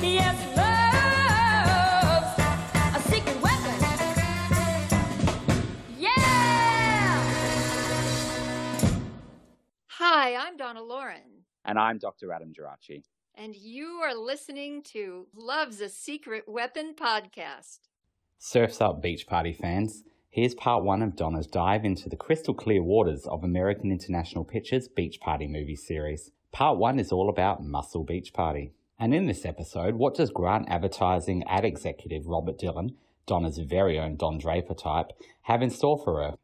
Yes, love's a secret weapon. Yeah! Hi, I'm Donna Loren. And I'm Dr. Adam Gerace. And you are listening to Love's a Secret Weapon podcast. Surf's Up, beach party fans. Here's part one of Donna's dive into the crystal clear waters of American International Pictures' Beach Party movie series. Part one is all about Muscle Beach Party. And in this episode, what does Grant Advertising ad executive Robert Dillon, Donna's very own Don Draper type, have in store for her?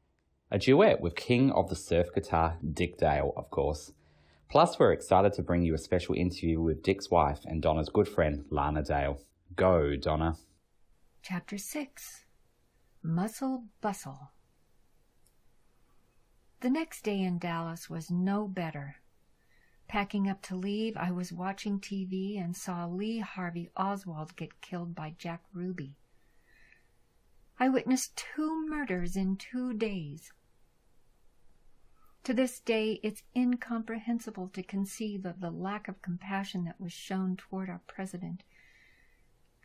A duet with king of the surf guitar, Dick Dale, of course. Plus, we're excited to bring you a special interview with Dick's wife and Donna's good friend, Lana Dale. Go, Donna. Chapter 6. Muscle Bustle. The next day in Dallas was no better. Packing up to leave, I was watching TV and saw Lee Harvey Oswald get killed by Jack Ruby. I witnessed 2 murders in 2 days. To this day, it's incomprehensible to conceive of the lack of compassion that was shown toward our president.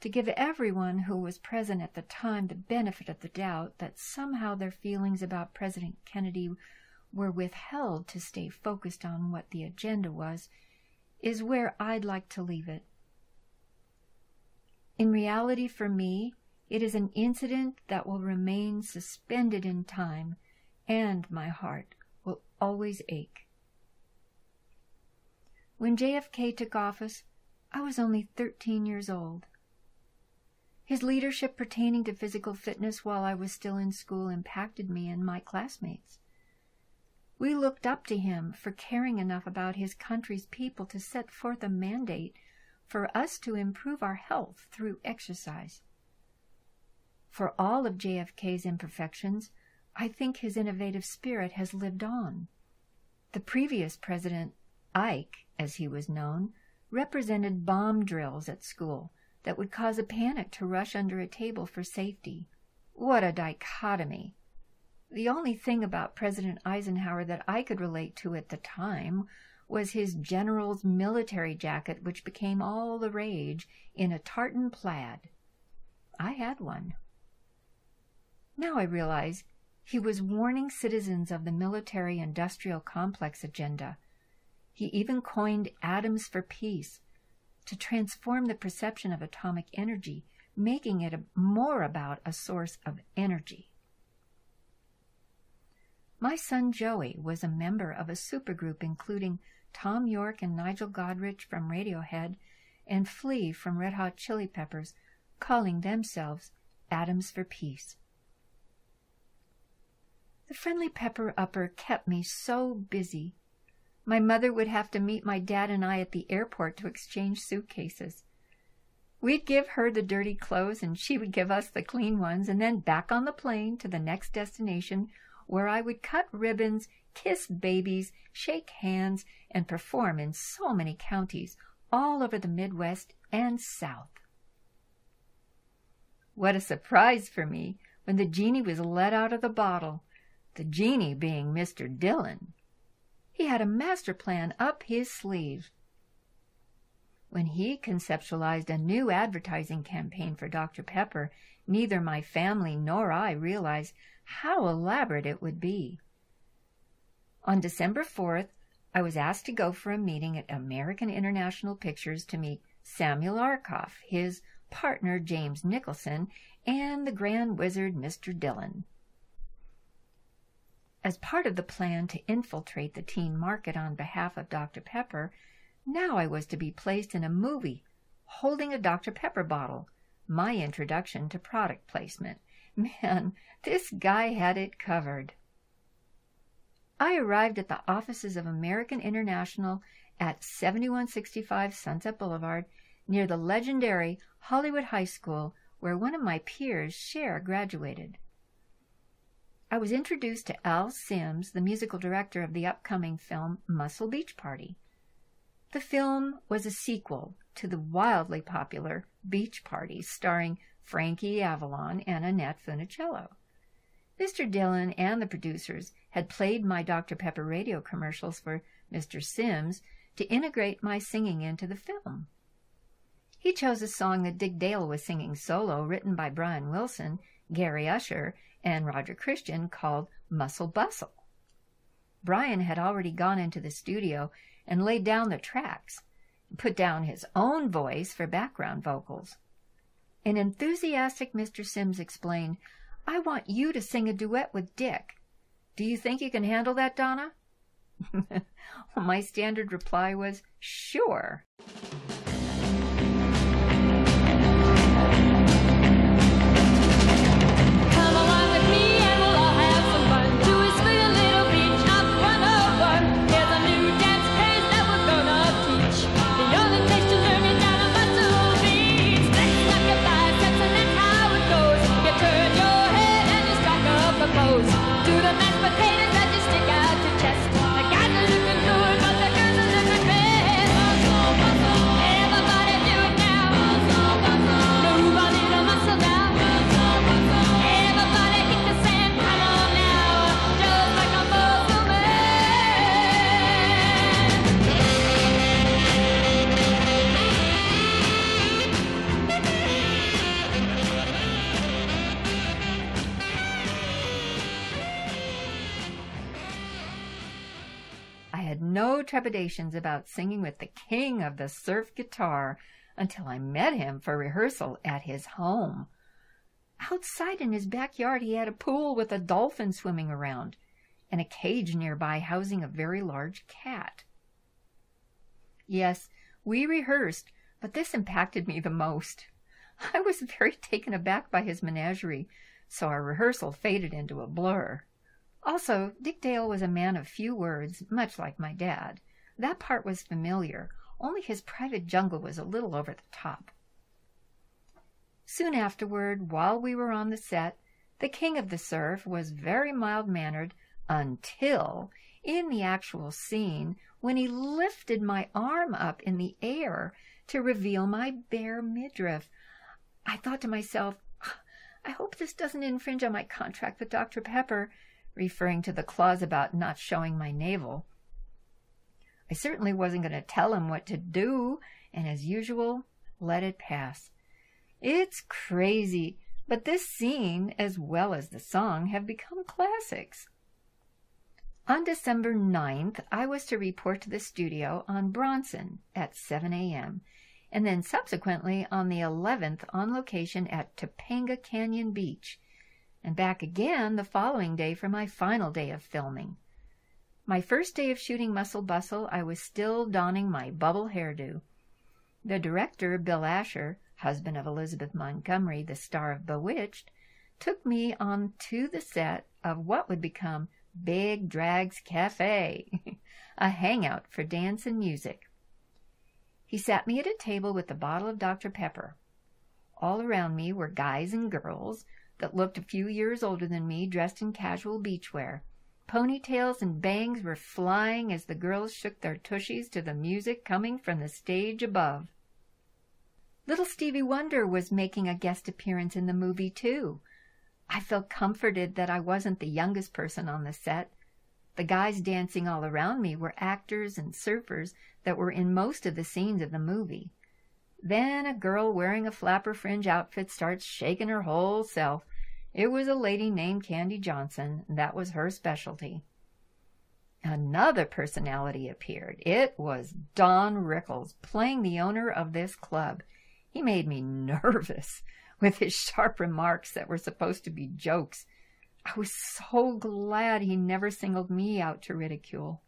To give everyone who was present at the time the benefit of the doubt that somehow their feelings about President Kennedy were withheld to stay focused on what the agenda was, is where I'd like to leave it. In reality, for me, it is an incident that will remain suspended in time, and my heart will always ache. When JFK took office, I was only 13 years old. His leadership pertaining to physical fitness while I was still in school impacted me and my classmates. We looked up to him for caring enough about his country's people to set forth a mandate for us to improve our health through exercise. For all of JFK's imperfections, I think his innovative spirit has lived on. The previous president, Ike, as he was known, represented bomb drills at school that would cause a panic to rush under a table for safety. What a dichotomy! The only thing about President Eisenhower that I could relate to at the time was his general's military jacket, which became all the rage in a tartan plaid. I had one. Now I realize he was warning citizens of the military-industrial complex agenda. He even coined atoms for peace to transform the perception of atomic energy, making it more about a source of energy. My son Joey was a member of a supergroup including Tom York and Nigel Godrich from Radiohead and Flea from Red Hot Chili Peppers, calling themselves Atoms for Peace. The friendly pepper-upper kept me so busy. My mother would have to meet my dad and I at the airport to exchange suitcases. We'd give her the dirty clothes and she would give us the clean ones, and then back on the plane to the next destination where I would cut ribbons, kiss babies, shake hands, and perform in so many counties all over the Midwest and South. What a surprise for me when the genie was let out of the bottle, the genie being Mr. Dillon. He had a master plan up his sleeve. When he conceptualized a new advertising campaign for Dr. Pepper, neither my family nor I realized how elaborate it would be. On December 4th, I was asked to go for a meeting at American International Pictures to meet Samuel Arkoff, his partner James Nicholson, and the Grand Wizard Mr. Dillon. As part of the plan to infiltrate the teen market on behalf of Dr. Pepper, now I was to be placed in a movie holding a Dr. Pepper bottle, my introduction to product placement. Man, this guy had it covered. I arrived at the offices of American International at 7165 Sunset Boulevard near the legendary Hollywood High School where one of my peers, Cher, graduated. I was introduced to Al Sims, the musical director of the upcoming film Muscle Beach Party. The film was a sequel to the wildly popular Beach Party starring Frankie Avalon and Annette Funicello. Mr. Dillon and the producers had played my Dr. Pepper radio commercials for Mr. Sims to integrate my singing into the film. He chose a song that Dick Dale was singing solo, written by Brian Wilson, Gary Usher, and Roger Christian, called Muscle Bustle. Brian had already gone into the studio and laid down the tracks, put down his own voice for background vocals. An enthusiastic Mr. Sims explained, "I want you to sing a duet with Dick. Do you think you can handle that, Donna?" My standard reply was, "Sure." Come along with me and we'll all have some fun. To a sweet little beach up 101. There's a new dance craze that we're gonna teach. The only place to learn is down on Bustle Beach. Let's knock your biceps and that's how it goes. You turn your head and you strike up a pose. Do the mashed potatoes as you stick out your chest. The guys are looking good, but the girls are looking best. Bustle, bustle. Everybody do it now. Bustle, bustle. Move a little muscle now. Bustle, bustle. Everybody hit the sand, come on now. Just like a muscle man. I had no trepidations about singing with the king of the surf guitar until I met him for rehearsal at his home. Outside in his backyard, he had a pool with a dolphin swimming around and a cage nearby housing a very large cat. Yes, we rehearsed, but this impacted me the most. I was very taken aback by his menagerie, so our rehearsal faded into a blur. Also, Dick Dale was a man of few words, much like my dad. That part was familiar, only his private jungle was a little over the top. Soon afterward, while we were on the set, the king of the surf was very mild-mannered until, in the actual scene, when he lifted my arm up in the air to reveal my bare midriff. I thought to myself, I hope this doesn't infringe on my contract with Dr. Pepper, referring to the clause about not showing my navel. I certainly wasn't going to tell him what to do, and as usual, let it pass. It's crazy, but this scene, as well as the song, have become classics. On December 9th, I was to report to the studio on Bronson at 7 a.m., and then subsequently on the 11th on location at Topanga Canyon Beach, and back again the following day for my final day of filming. My first day of shooting Muscle Bustle, I was still donning my bubble hairdo. The director, Bill Asher, husband of Elizabeth Montgomery, the star of Bewitched, took me on to the set of what would become Big Drag's Cafe, a hangout for dance and music. He sat me at a table with a bottle of Dr. Pepper. All around me were guys and girls that looked a few years older than me, dressed in casual beachwear. Ponytails and bangs were flying as the girls shook their tushies to the music coming from the stage above. Little Stevie Wonder was making a guest appearance in the movie, too. I felt comforted that I wasn't the youngest person on the set. The guys dancing all around me were actors and surfers that were in most of the scenes of the movie. Then a girl wearing a flapper fringe outfit starts shaking her whole self. It was a lady named Candy Johnson. That was her specialty. Another personality appeared. It was Don Rickles, playing the owner of this club. He made me nervous with his sharp remarks that were supposed to be jokes. I was so glad he never singled me out to ridicule.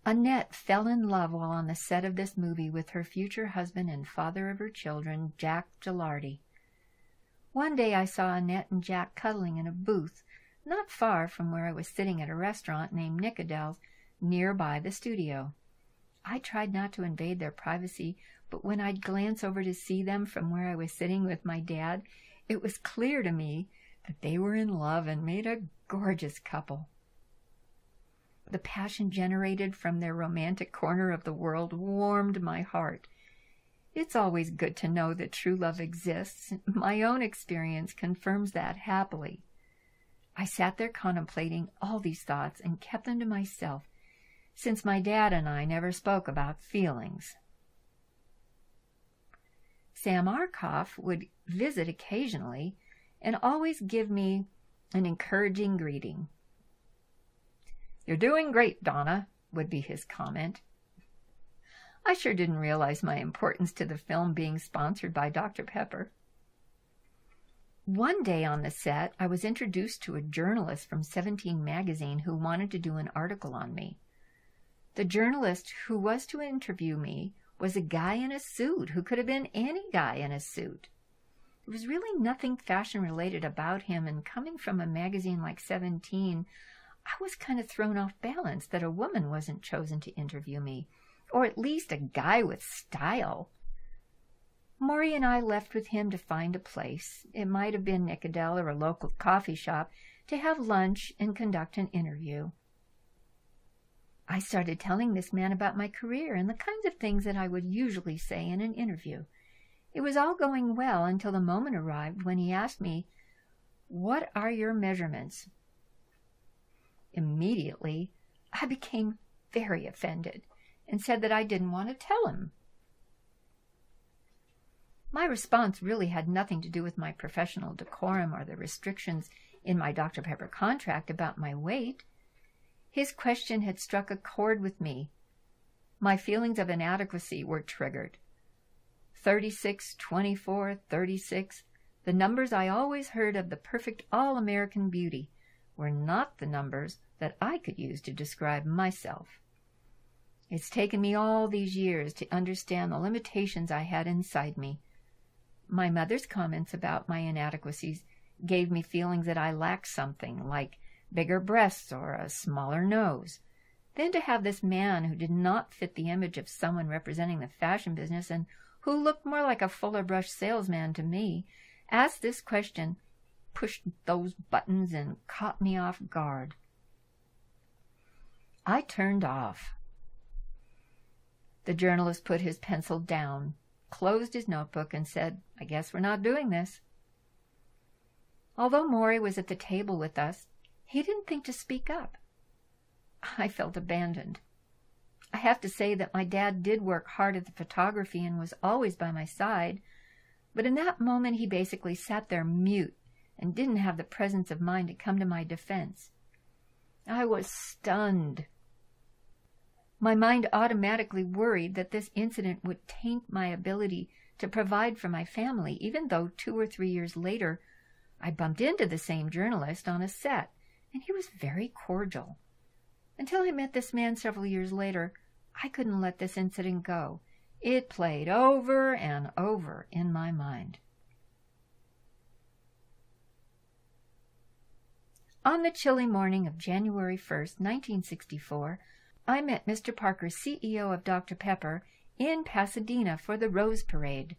Annette fell in love while on the set of this movie with her future husband and father of her children, Jack Gilardi. One day I saw Annette and Jack cuddling in a booth not far from where I was sitting at a restaurant named Nicodell's nearby the studio. I tried not to invade their privacy, but when I'd glance over to see them from where I was sitting with my dad, it was clear to me that they were in love and made a gorgeous couple. The passion generated from their romantic corner of the world warmed my heart. It's always good to know that true love exists. My own experience confirms that happily. I sat there contemplating all these thoughts and kept them to myself, since my dad and I never spoke about feelings. Sam Arkoff would visit occasionally and always give me an encouraging greeting. "You're doing great, Donna," would be his comment. I sure didn't realize my importance to the film being sponsored by Dr. Pepper. One day on the set, I was introduced to a journalist from 17 magazine who wanted to do an article on me. The journalist who was to interview me was a guy in a suit who could have been any guy in a suit. There was really nothing fashion-related about him, and coming from a magazine like 17, I was kind of thrown off balance that a woman wasn't chosen to interview me, or at least a guy with style. Maury and I left with him to find a place, it might have been Nicodell or a local coffee shop, to have lunch and conduct an interview. I started telling this man about my career and the kinds of things that I would usually say in an interview. It was all going well until the moment arrived when he asked me, "What are your measurements?" Immediately, I became very offended and said that I didn't want to tell him. My response really had nothing to do with my professional decorum or the restrictions in my Dr. Pepper contract about my weight. His question had struck a chord with me. My feelings of inadequacy were triggered. 36, 24, 36, the numbers I always heard of the perfect all-American beauty, were not the numbers that I could use to describe myself. It's taken me all these years to understand the limitations I had inside me. My mother's comments about my inadequacies gave me feelings that I lacked something, like bigger breasts or a smaller nose. Then to have this man who did not fit the image of someone representing the fashion business and who looked more like a Fuller Brush salesman to me, ask this question pushed those buttons and caught me off guard. I turned off. The journalist put his pencil down, closed his notebook, and said, "I guess we're not doing this." Although Maury was at the table with us, he didn't think to speak up. I felt abandoned. I have to say that my dad did work hard at the photography and was always by my side, but in that moment he basically sat there mute and didn't have the presence of mind to come to my defense. I was stunned. My mind automatically worried that this incident would taint my ability to provide for my family, even though 2 or 3 years later I bumped into the same journalist on a set, and he was very cordial. Until I met this man several years later, I couldn't let this incident go. It played over and over in my mind. On the chilly morning of January 1st, 1964, I met Mr. Parker, CEO of Dr. Pepper, in Pasadena for the Rose Parade.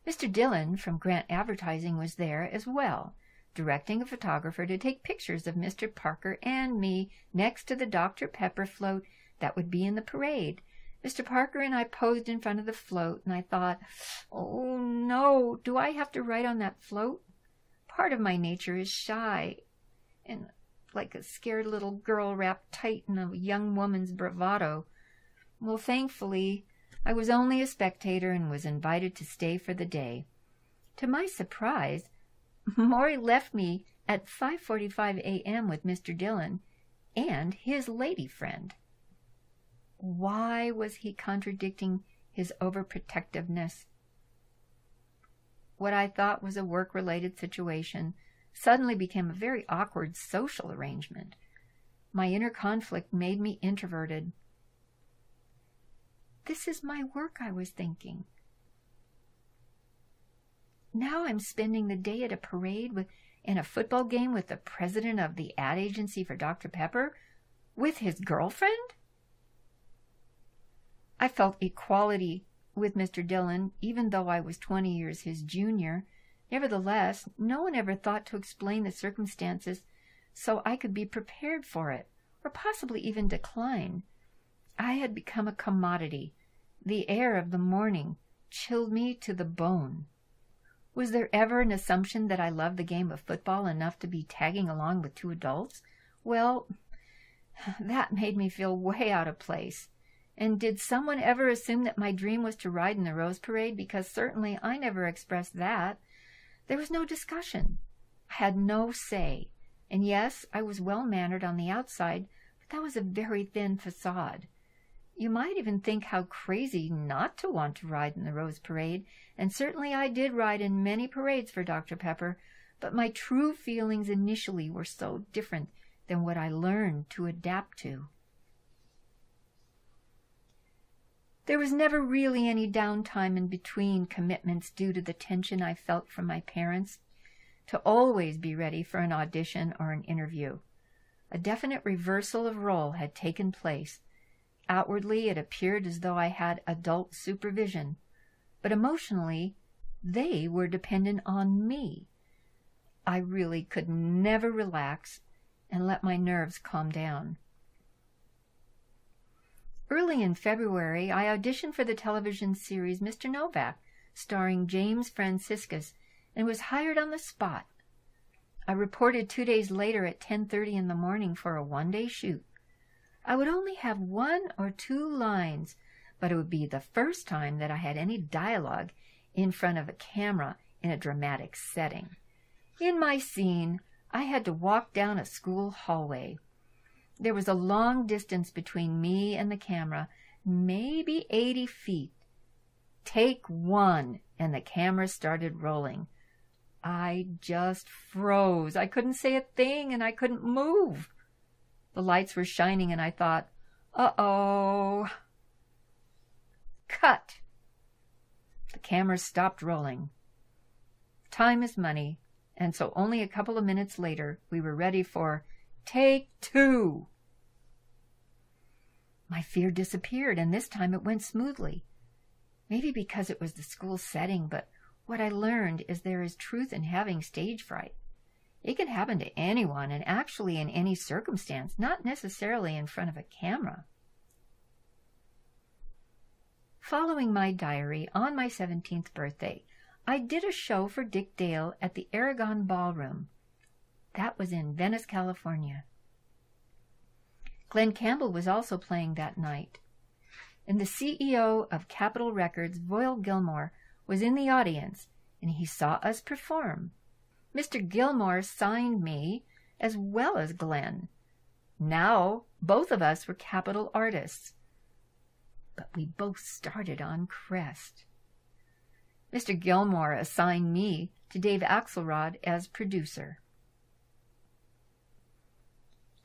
Mr. Dillon from Grant Advertising was there as well, directing a photographer to take pictures of Mr. Parker and me next to the Dr. Pepper float that would be in the parade. Mr. Parker and I posed in front of the float, and I thought, "Oh no, do I have to write on that float?" Part of my nature is shy, and like a scared little girl wrapped tight in a young woman's bravado. Well, thankfully, I was only a spectator and was invited to stay for the day. To my surprise, Maury left me at 5:45 a.m. with Mr. Dillon and his lady friend. Why was he contradicting his overprotectiveness? What I thought was a work-related situation suddenly became a very awkward social arrangement. My inner conflict made me introverted. This is my work, I was thinking. Now I'm spending the day at a parade and a football game with the president of the ad agency for Dr. Pepper, with his girlfriend? I felt equality with Mr. Dillon, even though I was 20 years his junior. Nevertheless, no one ever thought to explain the circumstances so I could be prepared for it, or possibly even decline. I had become a commodity. The air of the morning chilled me to the bone. Was there ever an assumption that I loved the game of football enough to be tagging along with 2 adults? Well, that made me feel way out of place. And did someone ever assume that my dream was to ride in the Rose Parade? Because certainly I never expressed that. There was no discussion. I had no say. And yes, I was well-mannered on the outside, but that was a very thin facade. You might even think how crazy not to want to ride in the Rose Parade, and certainly I did ride in many parades for Dr. Pepper, but my true feelings initially were so different than what I learned to adapt to. There was never really any downtime in between commitments due to the tension I felt from my parents to always be ready for an audition or an interview. A definite reversal of role had taken place. Outwardly, it appeared as though I had adult supervision, but emotionally, they were dependent on me. I really could never relax and let my nerves calm down. Early in February, I auditioned for the television series Mr. Novak, starring James Franciscus, and was hired on the spot. I reported 2 days later at 10:30 in the morning for a one-day shoot. I would only have 1 or 2 lines, but it would be the first time that I had any dialogue in front of a camera in a dramatic setting. In my scene, I had to walk down a school hallway. There was a long distance between me and the camera, maybe 80 feet. Take 1, and the camera started rolling. I just froze. I couldn't say a thing, and I couldn't move. The lights were shining, and I thought, uh-oh. Cut. The camera stopped rolling. Time is money, and so only a couple of minutes later, we were ready for Take 2. My fear disappeared, and this time it went smoothly. Maybe because it was the school setting, but what I learned is there is truth in having stage fright. It can happen to anyone, and actually in any circumstance, not necessarily in front of a camera. Following my diary, on my 17th birthday, I did a show for Dick Dale at the Aragon Ballroom. That was in Venice, California. Glenn Campbell was also playing that night. And the CEO of Capitol Records, Voyle Gilmore, was in the audience, and he saw us perform. Mr. Gilmore signed me as well as Glenn. Now, both of us were Capitol artists. But we both started on Crest. Mr. Gilmore assigned me to Dave Axelrod as producer.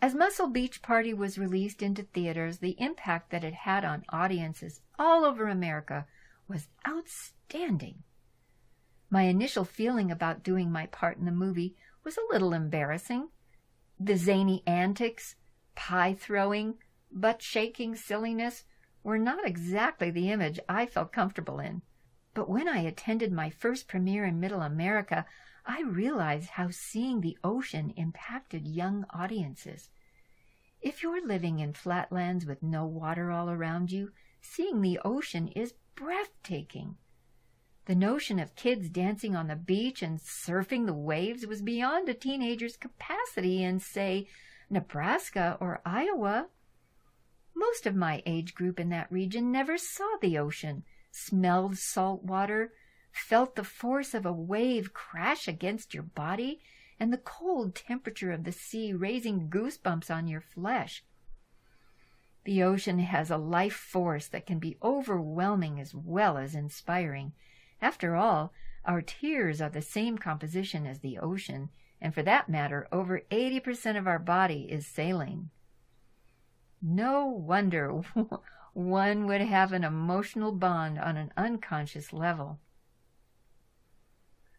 As Muscle Beach Party was released into theaters, the impact that it had on audiences all over America was outstanding. My initial feeling about doing my part in the movie was a little embarrassing. The zany antics, pie-throwing, butt-shaking silliness were not exactly the image I felt comfortable in. But when I attended my first premiere in Middle America, I realized how seeing the ocean impacted young audiences. If you're living in flatlands with no water all around you, seeing the ocean is breathtaking. The notion of kids dancing on the beach and surfing the waves was beyond a teenager's capacity in, say, Nebraska or Iowa. Most of my age group in that region never saw the ocean, smelled salt water, felt the force of a wave crash against your body, and the cold temperature of the sea raising goosebumps on your flesh. The ocean has a life force that can be overwhelming as well as inspiring. After all, our tears are the same composition as the ocean, and for that matter, over 80% of our body is saline. No wonder one would have an emotional bond on an unconscious level.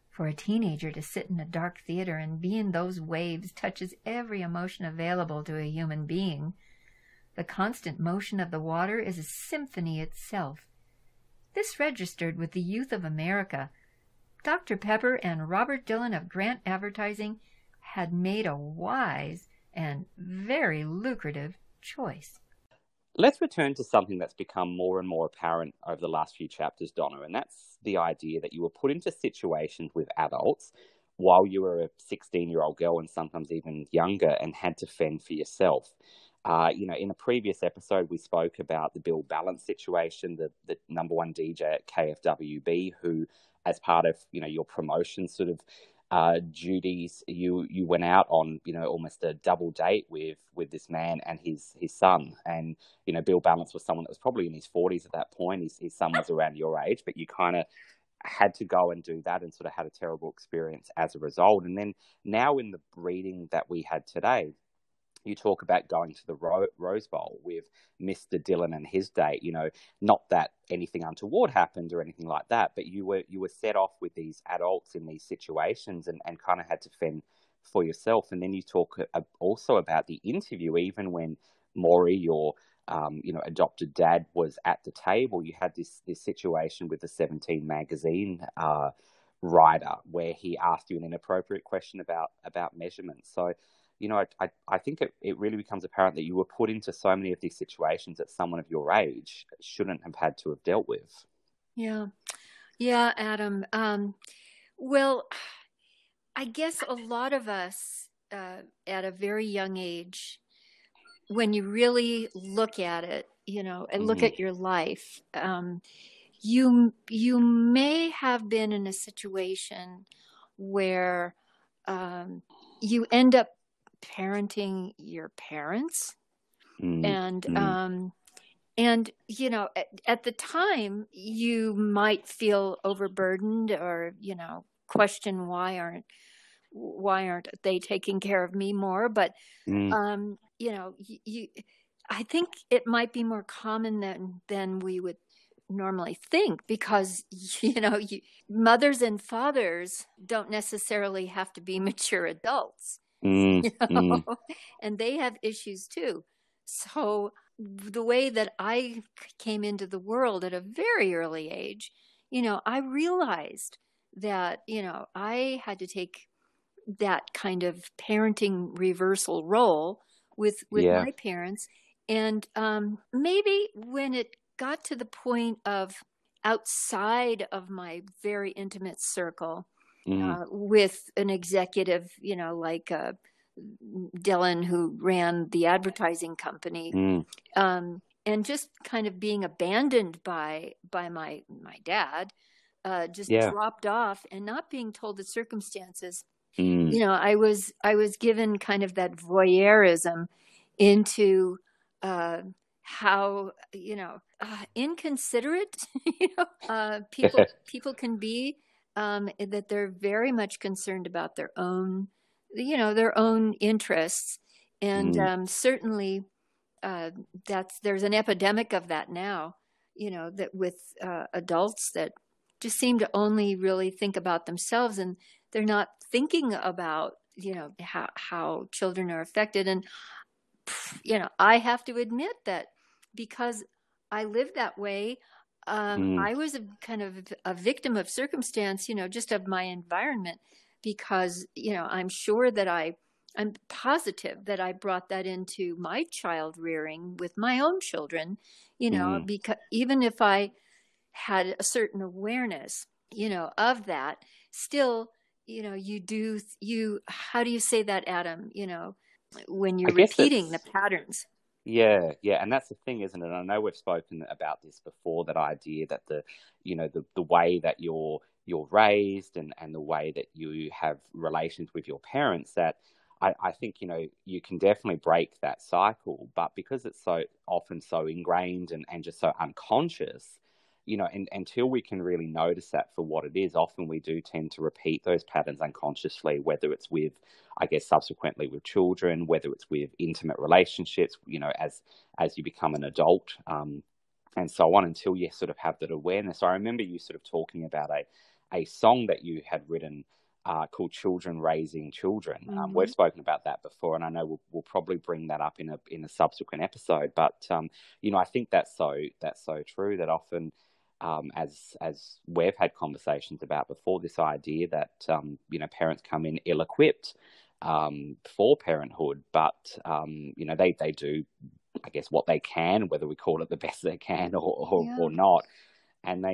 For a teenager to sit in a dark theater and be in those waves touches every emotion available to a human being. The constant motion of the water is a symphony itself. This registered with the youth of America. Dr. Pepper and Robert Dillon of Grant Advertising had made a wise and very lucrative choice. Let's return to something that's become more and more apparent over the last few chapters, Donna, and that's the idea that you were put into situations with adults while you were a 16-year-old girl and sometimes even younger and had to fend for yourself. In a previous episode, we spoke about the Bill Balance situation, the number one DJ at KFWB, who, as part of, your promotion sort of duties, you went out on, almost a double date with this man and his son. And, Bill Balance was someone that was probably in his 40s at that point. His son was around your age, but you kind of had to go and do that and sort of had a terrible experience as a result. And then now in the reading that we had today, you talk about going to the Rose Bowl with Mr. Dylan and his date. Not that anything untoward happened or anything like that, but you were set off with these adults in these situations and kind of had to fend for yourself. And then you talk also about the interview, even when Maury, your adopted dad, was at the table. You had this situation with the 17 magazine writer where he asked you an inappropriate question about measurements. So, I think it really becomes apparent that you were put into so many of these situations that someone of your age shouldn't have had to have dealt with. Yeah. Yeah, Adam. Well, I guess a lot of us at a very young age, when you really look at it, and look at your life, you may have been in a situation where you end up parenting your parents, and at the time you might feel overburdened or question why aren't they taking care of me more, but I think it might be more common than we would normally think, because mothers and fathers don't necessarily have to be mature adults. And they have issues too. So the way that I came into the world at a very early age, I realized that, I had to take that kind of parenting reversal role with my parents. And maybe when it got to the point of outside of my very intimate circle, with an executive, like Dylan, who ran the advertising company, and just kind of being abandoned by my dad, just dropped off and not being told the circumstances. I was given kind of that voyeurism into how inconsiderate people can be. That they're very much concerned about their own interests. And certainly there's an epidemic of that now, that with adults that just seem to only really think about themselves, and they're not thinking about, how children are affected. And, I have to admit that because I lived that way, I was a kind of a victim of circumstance, just of my environment, because, I'm sure that I'm positive that I brought that into my child rearing with my own children, because even if I had a certain awareness, of that, still, how do you say that, Adam, when you're repeating the patterns? Yeah. And that's the thing, isn't it? I know we've spoken about this before, that idea that the way that you're raised and the way that you have relations with your parents, that I think, you can definitely break that cycle, but because it's so often so ingrained and just so unconscious, until we can really notice that for what it is, often we do tend to repeat those patterns unconsciously, whether it's with, I guess, subsequently with children, whether it's with intimate relationships, as you become an adult, and so on, until you sort of have that awareness. I remember you sort of talking about a song that you had written called Children Raising Children. We've spoken about that before, and I know we'll probably bring that up in a subsequent episode. But, I think that's so true, that often, as we've had conversations about before, this idea that, parents come in ill-equipped for parenthood, but, they do, I guess, what they can, whether we call it the best they can or not. And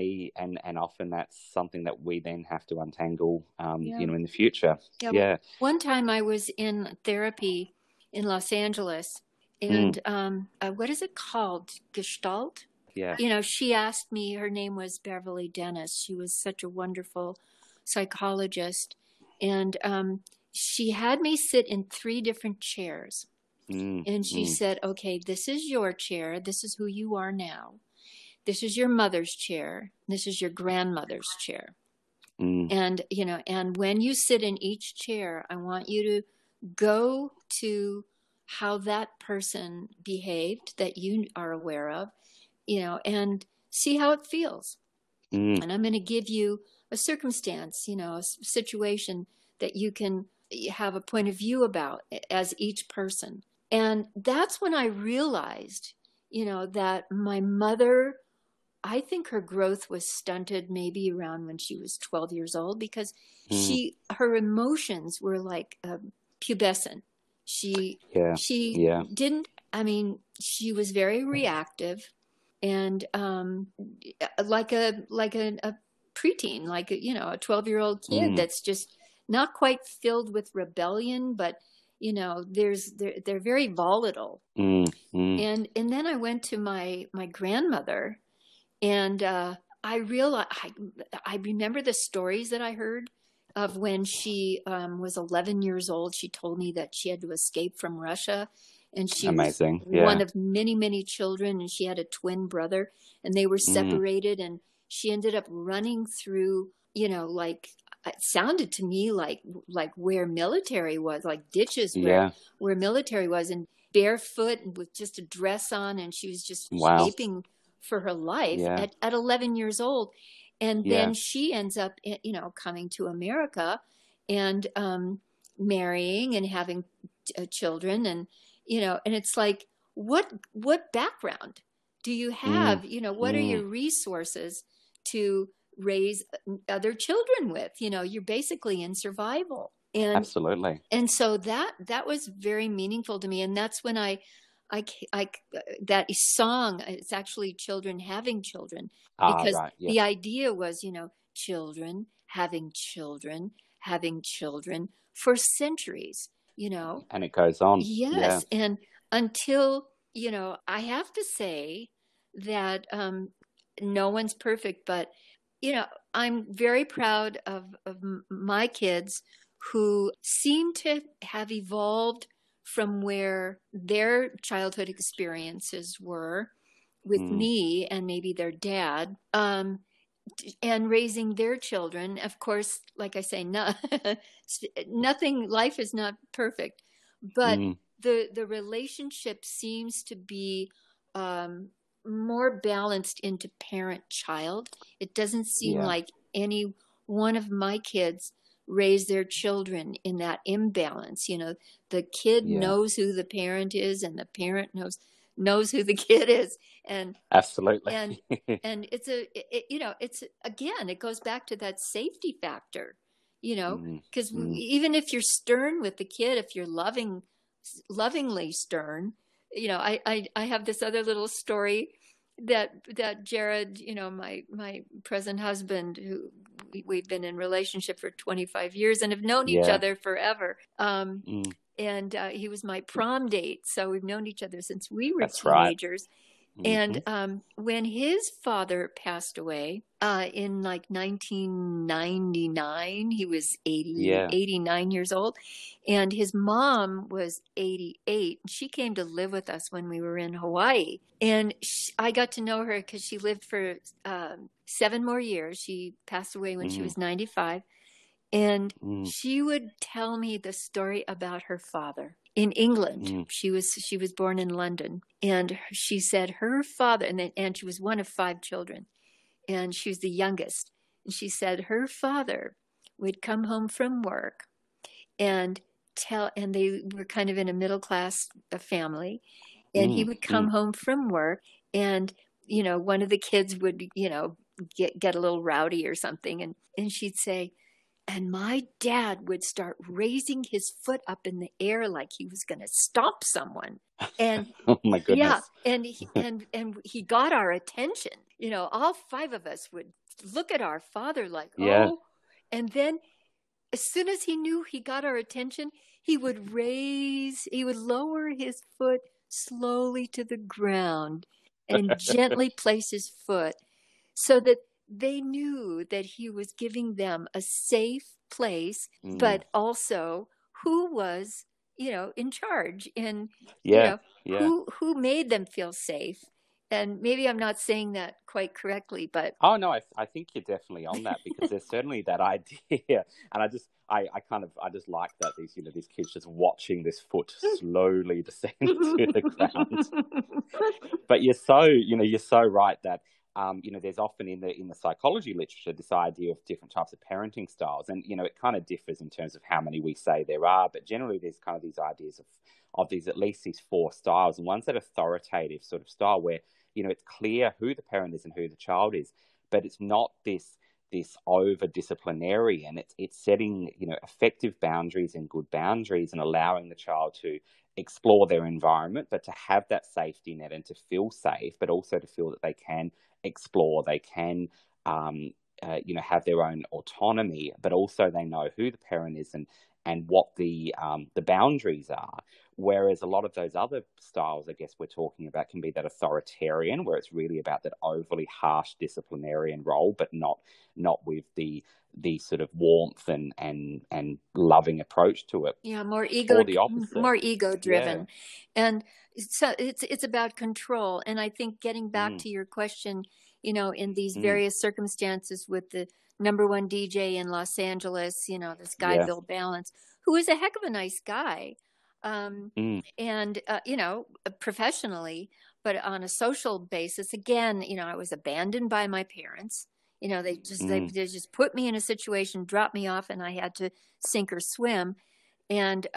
often that's something that we then have to untangle, in the future. Yeah. One time I was in therapy in Los Angeles, And what is it called? Gestalt? Yeah. You know, she asked me, her name was Beverly Dennis. She was such a wonderful psychologist. And she had me sit in 3 different chairs. And she said, okay, this is your chair. This is who you are now. This is your mother's chair. This is your grandmother's chair. And, you know, and when you sit in each chair, I want you to go to how that person behaved that you are aware of, you know, and see how it feels. And I'm going to give you a circumstance, you know, a situation that you can have a point of view about as each person. And that's when I realized, you know, that my mother, I think her growth was stunted maybe around when she was 12 years old, because her emotions were like pubescent. She didn't, I mean, she was very reactive and like a preteen, like a, you know, a 12-year-old kid that's just not quite filled with rebellion, but you know, they're very volatile. And then I went to my grandmother, and I realized I remember the stories that I heard of when she was 11 years old. She told me that she had to escape from Russia, and she was one of many, many children, and she had a twin brother, and they were separated, and she ended up running through, you know, like, it sounded to me like where military was, like ditches where military was, and barefoot and with just a dress on, and she was just escaping for her life at 11 years old. And then she ends up, you know, coming to America and marrying and having children, and you know, and it's like, what background do you have? You know, what are your resources to raise other children with? You know, you're basically in survival. And absolutely. And so that was very meaningful to me. And that's when I that song, it's actually Children Having Children, because the idea was, you know, children having children for centuries, you know. And it goes on. Yes. Yeah. And until, you know, I have to say that no one's perfect, but you know, I'm very proud of my kids who seem to have evolved from where their childhood experiences were with me and maybe their dad, and raising their children. Of course, like I say, nothing, life is not perfect, but the relationship seems to be more balanced into parent-child. It doesn't seem like any one of my kids raised their children in that imbalance. You know, the kid knows who the parent is, and the parent knows who the kid is. And absolutely. And it's you know, it's, again, it goes back to that safety factor, you know, because even if you're stern with the kid, if you're lovingly stern, you know, I have this other little story that Jared, you know, my present husband, who we've been in relationship for 25 years and have known each other forever. And he was my prom date. So we've known each other since we were teenagers. Right. And when his father passed away in like 1999, he was 89 years old, and his mom was 88. She came to live with us when we were in Hawaii, and I got to know her because she lived for 7 more years. She passed away when she was 95, and she would tell me the story about her father. In England, she was born in London, and she said her father, and she was one of 5 children, and she was the youngest. And she said her father would come home from work and they were kind of in a middle class family, and he would come home from work, and you know, one of the kids would, you know, get a little rowdy or something, and she'd say, and my dad would start raising his foot up in the air like he was going to stomp someone. And oh my goodness. Yeah, and he got our attention. You know, all 5 of us would look at our father like, oh. And then as soon as he knew he got our attention, he would lower his foot slowly to the ground and gently place his foot so that they knew that he was giving them a safe place, but also who was, in charge and, who made them feel safe. And maybe I'm not saying that quite correctly, but... Oh, no, I think you're definitely on that, because there's certainly that idea. And I just like that these kids just watching this foot slowly descend to the ground. But you're so right that, there's often in the psychology literature this idea of different types of parenting styles. And, it kind of differs in terms of how many we say there are. But generally there's kind of these ideas of these, at least these 4 styles. And one's that authoritative sort of style where, it's clear who the parent is and who the child is, but it's not this over disciplinarian. It's setting, effective boundaries and good boundaries and allowing the child to explore their environment, but to have that safety net and to feel safe, but also to feel that they can explore, they can, have their own autonomy, but also they know who the parent is and what the boundaries are. Whereas a lot of those other styles, I guess we're talking about, can be that authoritarian, where it's really about that overly harsh disciplinarian role, but not with the sort of warmth and loving approach to it. Yeah, more ego driven. Yeah. And so it's about control. And I think getting back to your question, in these various circumstances with the #1 DJ in Los Angeles, this guy, Bill Balance, who is a heck of a nice guy. And, professionally, but on a social basis, again, I was abandoned by my parents. They just put me in a situation, dropped me off, and I had to sink or swim. And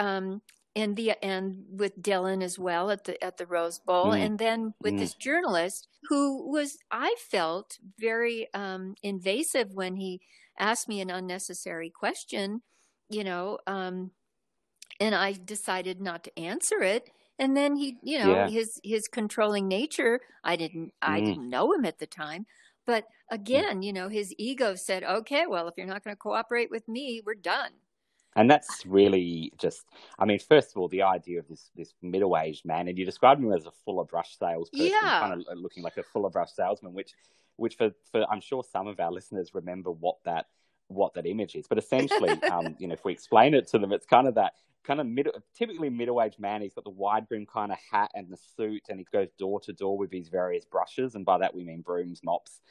with Dylan as well at the Rose Bowl. And then with this journalist who was, I felt, very invasive when he asked me an unnecessary question, and I decided not to answer it. And then he, his controlling nature, I didn't know him at the time. But again, his ego said, okay, well, if you're not going to cooperate with me, we're done. And that's really just, first of all, the idea of this middle-aged man, and you described him as a fuller brush salesperson, kind of looking like a fuller brush salesman, which for I'm sure some of our listeners remember what that image is. But essentially, if we explain it to them, it's kind of that typically middle-aged man. He's got the wide brim kind of hat and the suit, and he goes door to door with his various brushes, and by that we mean brooms, mops,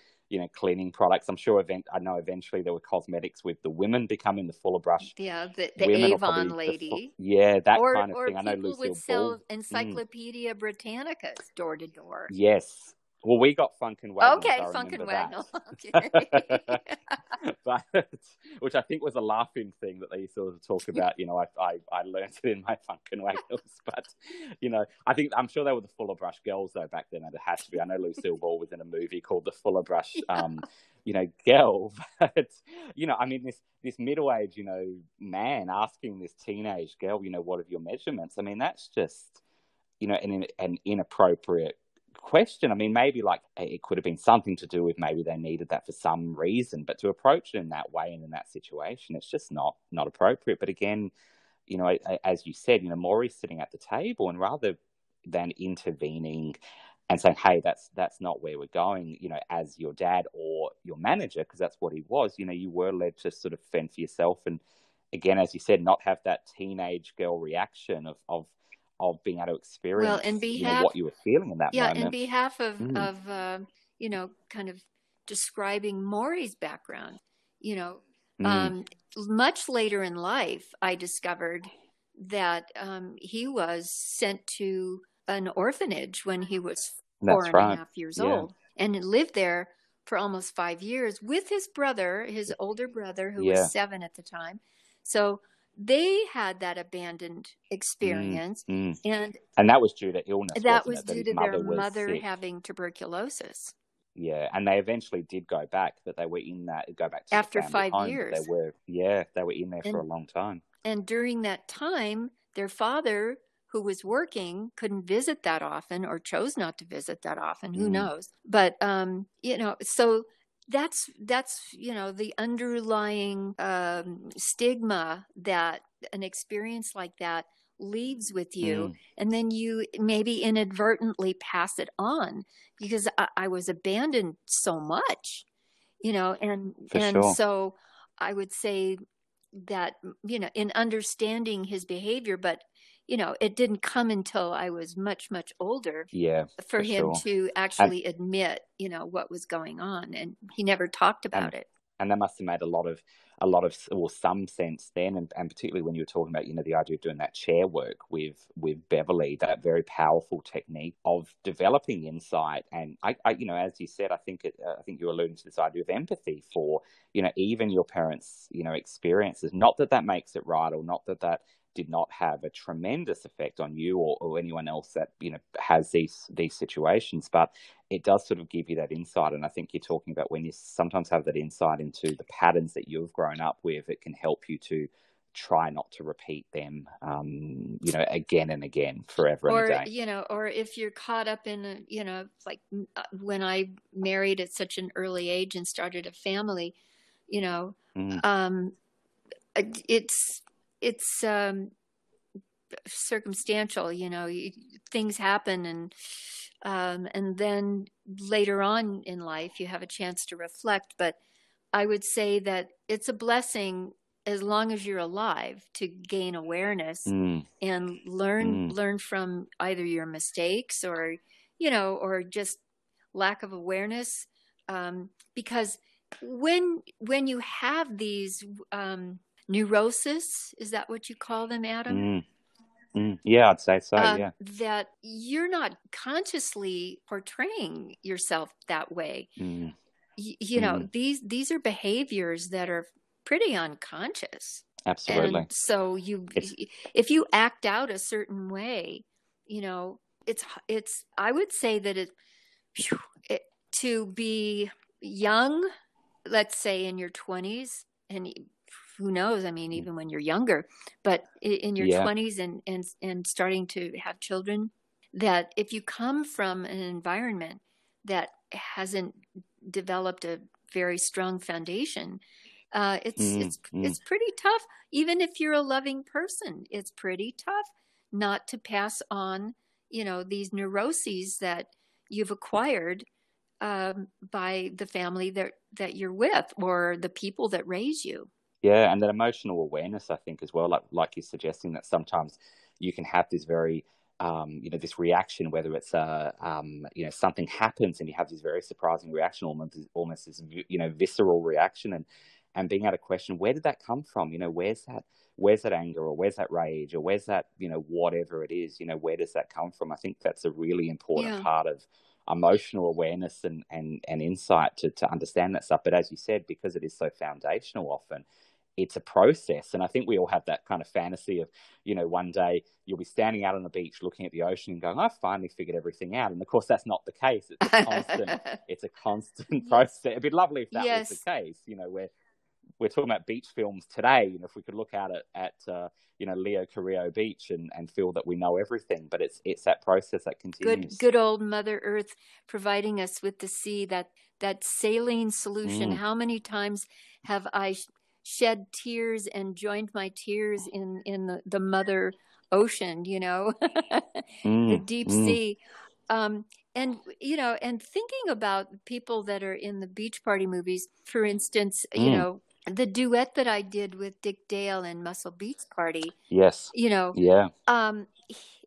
cleaning products. I'm sure I know eventually there were cosmetics with the women becoming the fuller brush. Yeah, the Avon lady. That kind of thing. I know Lucille would sell Encyclopedia Britannicas door to door. Yes. Well, we got Funk and Wagnalls. Okay, Funk and Wagnalls. Okay. But, which I think was a laughing thing that they sort of talk about. I learned it in my Funk and Wagnalls. But, I'm sure they were the Fuller Brush girls, though, back then. It had to be. I know Lucille Ball was in a movie called The Fuller Brush, girl. But, this middle-aged, man asking this teenage girl, what are your measurements? That's just, an inappropriate question. Maybe it could have been something to do with maybe they needed that for some reason, but to approach it in that way and in that situation, it's just not appropriate. But again, as you said, Maury's sitting at the table, and rather than intervening and saying, hey, that's not where we're going, as your dad or your manager, because that's what he was, you were led to sort of fend for yourself. And again, as you said, not have that teenage girl reaction of being able to experience what you were feeling in that moment. Yeah, in behalf of kind of describing Maury's background, much later in life, I discovered that he was sent to an orphanage when he was 4.5 years old, and lived there for almost 5 years with his brother, his older brother, who was 7 at the time. So they had that abandoned experience, and that was due to illness. That was due to their mother having tuberculosis. Yeah, and they eventually did go back, but they were in that after 5 years. They were in there for a long time. And during that time, their father, who was working, couldn't visit that often, or chose not to visit that often. Who knows? But so. That's the underlying stigma that an experience like that leaves with you, and then you maybe inadvertently pass it on because I was abandoned so much, and sure. so I would say that, in understanding his behavior, but it didn't come until I was much, much older for him to actually admit, what was going on. And he never talked about it. And that must have made a lot of, or some sense then. And particularly when you were talking about, the idea of doing that chair work with Beverly, that very powerful technique of developing insight. And I as you said, I think you were alluding to this idea of empathy for, even your parents', experiences. Not that makes it right, or not that did not have a tremendous effect on you or anyone else that, has these situations, but it does sort of give you that insight. And I think you're talking about when you sometimes have that insight into the patterns that you've grown up with, it can help you to try not to repeat them, again and again, forever and a day. Or if you're caught up in, like when I married at such an early age and started a family, it's circumstantial, things happen, and then later on in life you have a chance to reflect. But I would say that it's a blessing as long as you're alive to gain awareness and learn from either your mistakes or just lack of awareness, because when you have these neurosis, is that what you call them, Adam? Yeah, I'd say so. Yeah, that you're not consciously portraying yourself that way. These are behaviors that are pretty unconscious. Absolutely. And so if you act out a certain way, it's. I would say that to be young, let's say in your 20s, and who knows? I mean, even when you're younger, but in your 20s and starting to have children, that if you come from an environment that hasn't developed a very strong foundation, it's pretty tough. Even if you're a loving person, it's pretty tough not to pass on, these neuroses that you've acquired by the family that you're with or the people that raise you. Yeah, and that emotional awareness, I think, as well, like you're suggesting, that sometimes you can have this very, this reaction, whether it's something happens and you have this very surprising reaction, almost this, visceral reaction, and being able to question, where did that come from? Where's that anger, or where's that rage, or where's that, whatever it is, where does that come from? I think that's a really important part of emotional awareness and insight to understand that stuff. But as you said, because it is so foundational, often it's a process. And I think we all have that kind of fantasy of, one day you'll be standing out on the beach looking at the ocean and going, I finally figured everything out. And of course, that's not the case. It's a constant process. It'd be lovely if that was the case, we're talking about beach films today. If we could look out at Leo Carrillo Beach and feel that we know everything, but it's that process that continues. Good old Mother Earth providing us with the sea, that saline solution. How many times have I shed tears and joined my tears in the Mother Ocean, the deep sea. And thinking about people that are in the beach party movies, for instance, the duet that I did with Dick Dale in Muscle Beach Party. Yes.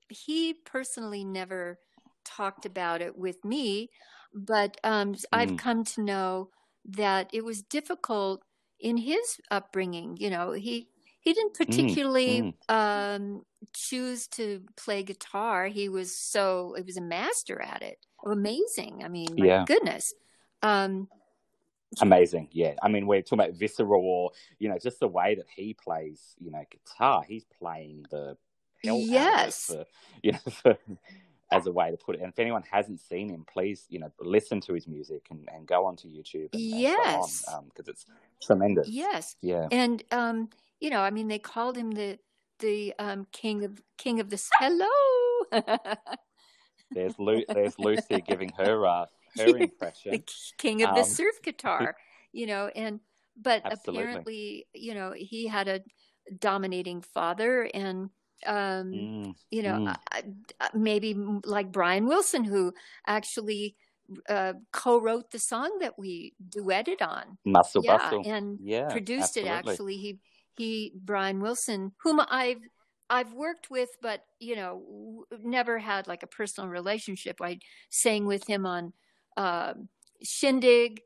He personally never talked about it with me, but I've come to know that it was difficult in his upbringing. He didn't particularly choose to play guitar. He was a master at it. Amazing. I mean, my goodness. Amazing. Yeah. I mean, we're talking about visceral, or, just the way that he plays, guitar. He's playing the hell out of it for, as a way to put it. And if anyone hasn't seen him, please, listen to his music and go onto YouTube and so on, because it's tremendous. Yes. Yeah. And, I mean, they called him the king of the hello. There's Lucy giving her impression. The king of the surf guitar, but absolutely. apparently, he had a dominating father, and Maybe like Brian Wilson, who actually co-wrote the song that we duetted on. Bustle. And Yeah, produced absolutely. it. Actually, Brian Wilson, whom I've worked with, but never had like a personal relationship. I sang with him on Shindig.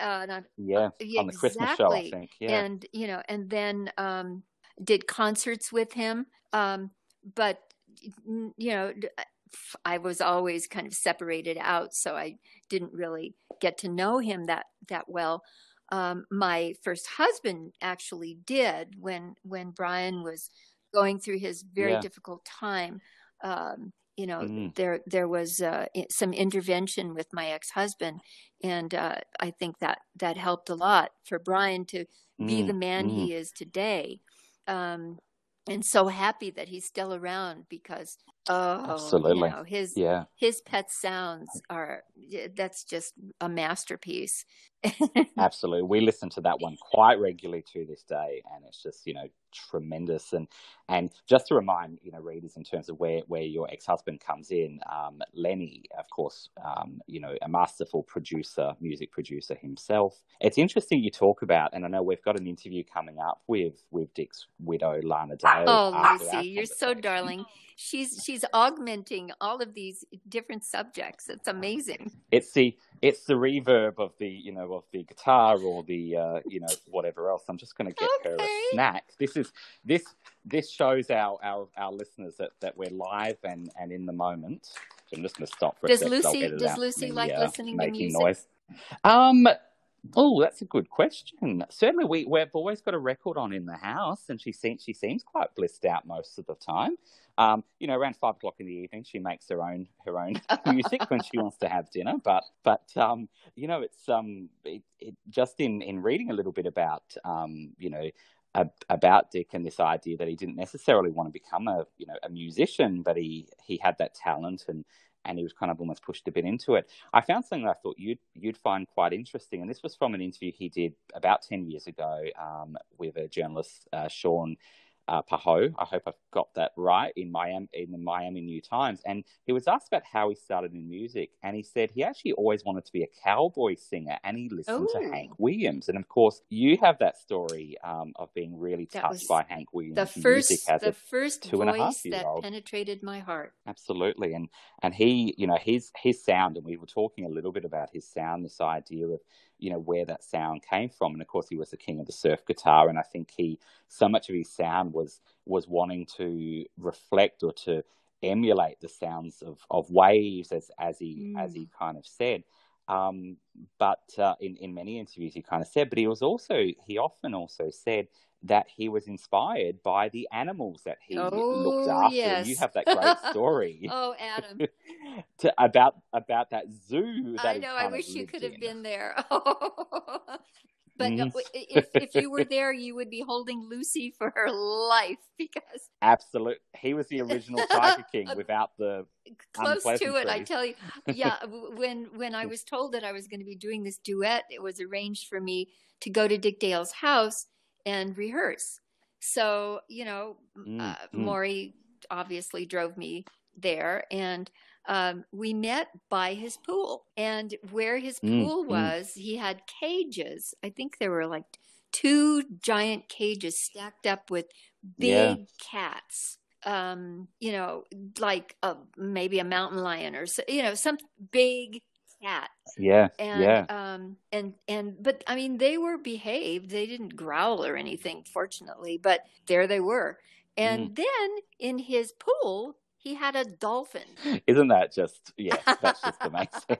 On the Christmas show, I think. Yeah. And then did concerts with him. But I was always kind of separated out, so I didn't really get to know him that well. My first husband actually did when Brian was going through his very difficult time. There was some intervention with my ex-husband, and I think that helped a lot for Brian to be the man he is today. And so happy that he's still around, because absolutely, his pet sounds that's just a masterpiece. Absolutely, we listen to that one quite regularly to this day, and it's just tremendous. And just to remind readers in terms of where your ex-husband comes in, Lenny, of course, a masterful music producer himself. It's interesting you talk about, and I know we've got an interview coming up with Dick's widow, Lana Dale. Oh, Lucy, you're so darling. She's augmenting all of these different subjects. It's amazing. It's the reverb of the of the guitar or the whatever else. I'm just going to get her a snack. This shows our listeners that we're live and in the moment. So I'm just going to stop for a second. Does Lucy like listening to music? Noise. Oh, that's a good question. Certainly, we've always got a record on in the house, and she seems quite blissed out most of the time. Around 5 o'clock in the evening, she makes her own music when she wants to have dinner. But it's just in reading a little bit about about Dick and this idea that he didn't necessarily want to become a musician, but he had that talent and he was kind of almost pushed a bit into it. I found something that I thought you'd find quite interesting, and this was from an interview he did about 10 years ago with a journalist, Sean Paho. I hope I've got that right, in the Miami New Times. And he was asked about how he started in music, and he said he actually always wanted to be a cowboy singer, and he listened to Hank Williams. And of course, you have that story of being really touched by Hank Williams' music as the first 2.5-year-old. voice that penetrated my heart. Absolutely, and he, his sound, and we were talking a little bit about his sound, this idea of where that sound came from. And of course, he was the king of the surf guitar, and I think so much of his sound was wanting to reflect or to emulate the sounds of waves, as he kind of said. But in many interviews, he kind of said, but he often also said that he was inspired by the animals that he looked after. Yes. And you have that great story. Oh, Adam. about that zoo. I know. I wish you could have been there. But if you were there, you would be holding Lucy for her life, because absolutely, he was the original Tiger King without the close to it. I tell you, yeah. When I was told that I was going to be doing this duet, it was arranged for me to go to Dick Dale's house and rehearse. So Maury obviously drove me there, and we met by his pool. And where his pool was, he had cages. I think there were like 2 giant cages stacked up with big cats. Like maybe a mountain lion or some big cat. But I mean, they were behaved. They didn't growl or anything, fortunately, but there they were. And then in his pool, he had a dolphin. Isn't that just, that's just amazing.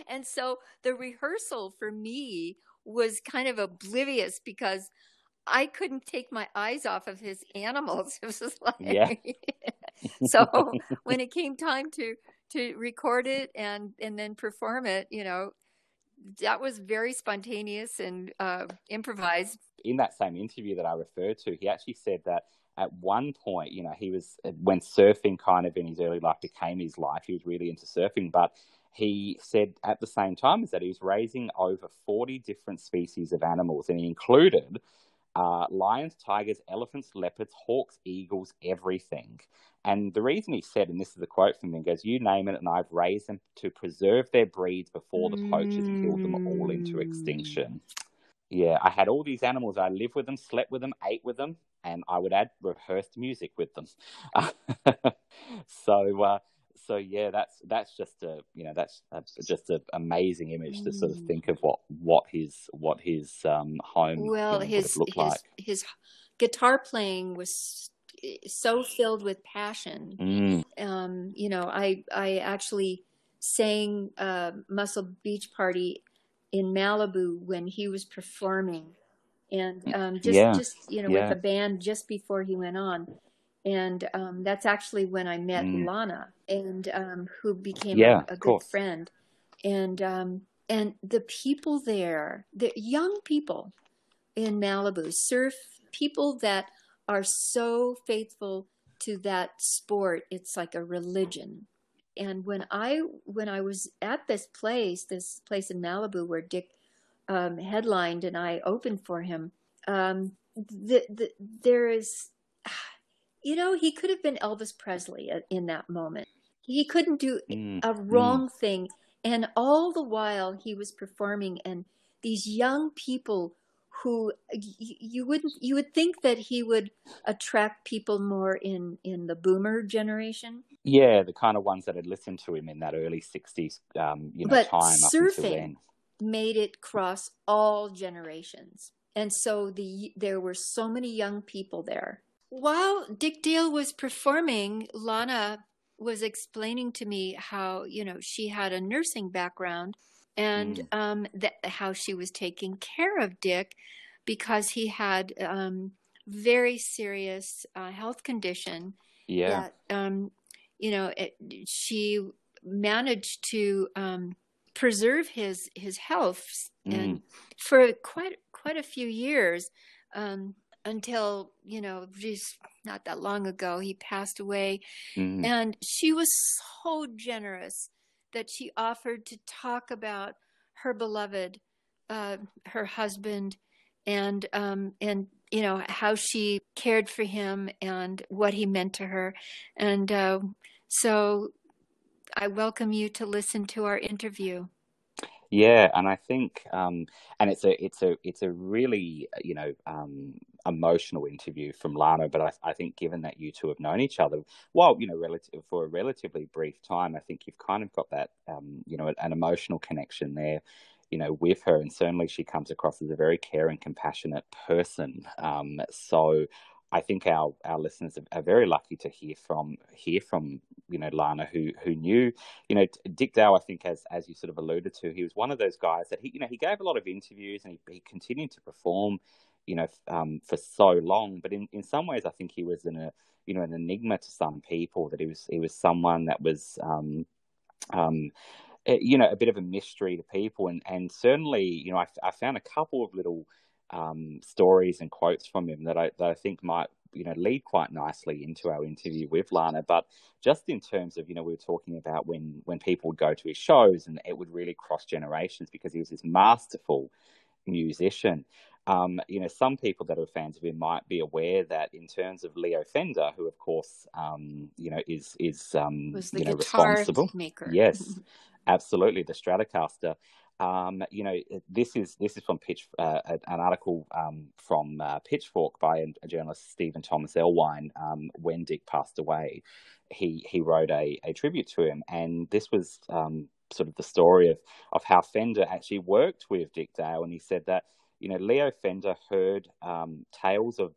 And so the rehearsal for me was kind of oblivious, because I couldn't take my eyes off of his animals. It was just like, so when it came time to record it and then perform it, that was very spontaneous and improvised. In that same interview that I referred to, he actually said that at one point, he was, when surfing kind of in his early life became his life, he was really into surfing. But he said at the same time is that he was raising over 40 different species of animals, and he included lions, tigers, elephants, leopards, hawks, eagles, everything. And the reason he said, and this is a quote from him, goes, "You name it, and I've raised them to preserve their breeds before the poachers killed them all into extinction." Yeah, I had all these animals. I lived with them, slept with them, ate with them, and I would add rehearsed music with them. So yeah, that's just just an amazing image to sort of think of what his home would have looked like. His guitar playing was so filled with passion. I actually sang Muscle Beach Party in Malibu when he was performing, and with the band just before he went on. And that's actually when I met Lana, and who became a good friend. And the people there, the young people in Malibu, surf people that are so faithful to that sport. It's like a religion. And when I was at this place in Malibu where Dick headlined and I opened for him, there is, he could have been Elvis Presley in that moment. He couldn't do a wrong thing. And all the while he was performing, and these young people who you would think that he would attract people more in the boomer generation. Yeah, the kind of ones that had listened to him in that early 60s, but time up until then. Made it cross all generations. And so there were so many young people there. While Dick Dale was performing, Lana was explaining to me how, she had a nursing background, and how she was taking care of Dick because he had very serious health condition. Yeah. That, she managed to preserve his health and for quite a few years, until, just not that long ago, he passed away. And she was so generous that she offered to talk about her beloved, her husband, and how she cared for him and what he meant to her. And so I welcome you to listen to our interview. Yeah, and I think, and it's a really, emotional interview from Lana. But I think, given that you two have known each other, for a relatively brief time, I think you've kind of got that, an emotional connection there, with her. And certainly she comes across as a very caring, compassionate person. So I think our listeners are very lucky to hear from Lana, who knew, Dick Dale. I think, as you sort of alluded to, he was one of those guys that he gave a lot of interviews, and he continued to perform, for so long. But in some ways, I think he was an enigma to some people. That he was someone that was a bit of a mystery to people, and certainly, I found a couple of little stories and quotes from him that I think might lead quite nicely into our interview with Lana. But just in terms of, we were talking about when people would go to his shows, and it would really cross generations because he was this masterful musician. Some people that are fans of him might be aware that in terms of Leo Fender, who of course is was the guitar responsible maker. Yes, absolutely, the Stratocaster. This is from an article from Pitchfork by a journalist, Stephen Thomas Elwine. When Dick passed away, he wrote a tribute to him, and this was sort of the story of how Fender actually worked with Dick Dale. And he said that Leo Fender heard tales of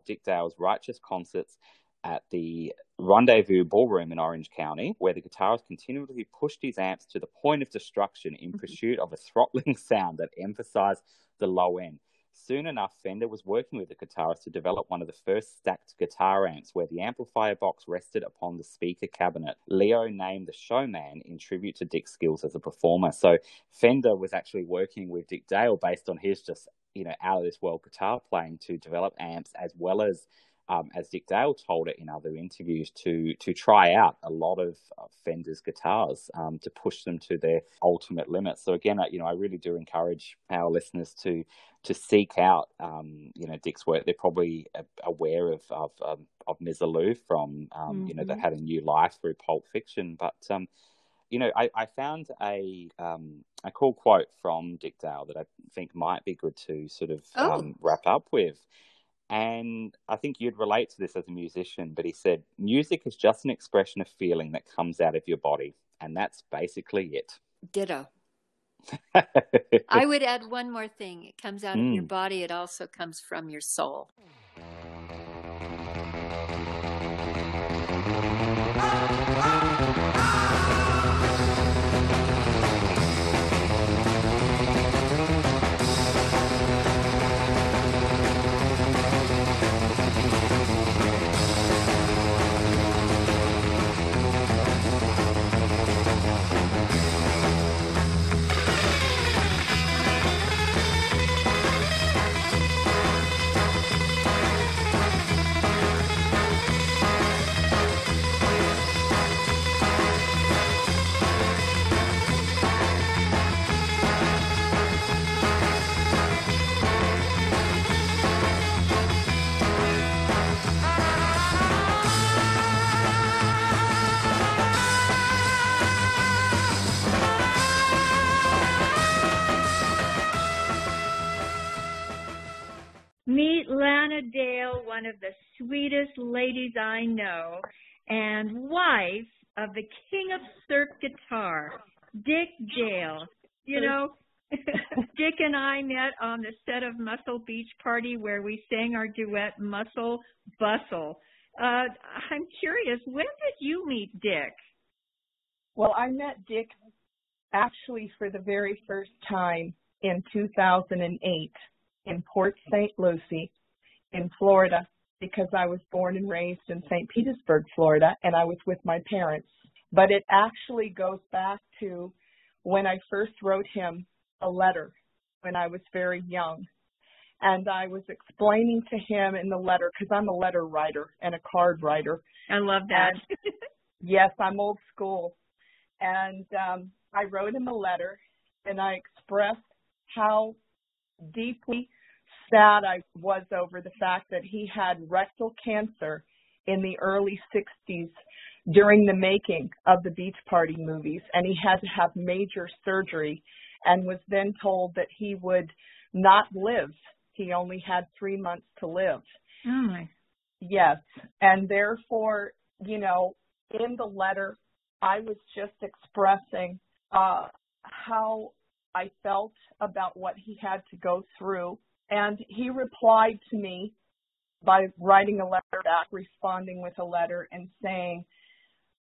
Dick Dale's righteous concerts at the Rendezvous Ballroom in Orange County, where the guitarist continually pushed his amps to the point of destruction in pursuit of a throttling sound that emphasized the low end. Soon enough, Fender was working with the guitarist to develop one of the first stacked guitar amps where the amplifier box rested upon the speaker cabinet. Leo named the showman in tribute to Dick's skills as a performer. So Fender was actually working with Dick Dale based on his just, out of this world guitar playing to develop amps, as well as as Dick Dale told it in other interviews, to try out a lot of Fender's guitars to push them to their ultimate limits. So again, I really do encourage our listeners to seek out, Dick's work. They're probably aware of Misalou from, that had a new life through Pulp Fiction. But, I found a cool quote from Dick Dale that I think might be good to sort of wrap up with. And I think you'd relate to this as a musician, but he said, music is just an expression of feeling that comes out of your body. And that's basically it. Ditto. I would add one more thing. It comes out of your body. It also comes from your soul. Meet Lana Dale, one of the sweetest ladies I know, and wife of the king of surf guitar, Dick Dale. Dick and I met on the set of Muscle Beach Party where we sang our duet, Muscle, Bustle. I'm curious, when did you meet Dick? Well, I met Dick actually for the very first time in 2008 in Port St. Lucie in Florida, because I was born and raised in St. Petersburg, Florida, and I was with my parents. But it actually goes back to when I first wrote him a letter when I was very young. And I was explaining to him in the letter, because I'm a letter writer and a card writer. I love that. Yes, I'm old school. And I wrote him a letter, and I expressed how deeply sad I was over the fact that he had rectal cancer in the early 60s during the making of the Beach Party movies, and he had to have major surgery and was then told that he would not live. He only had 3 months to live. Oh, my. Yes, and therefore, in the letter, I was just expressing how I felt about what he had to go through. And he replied to me by writing a letter back, responding with a letter and saying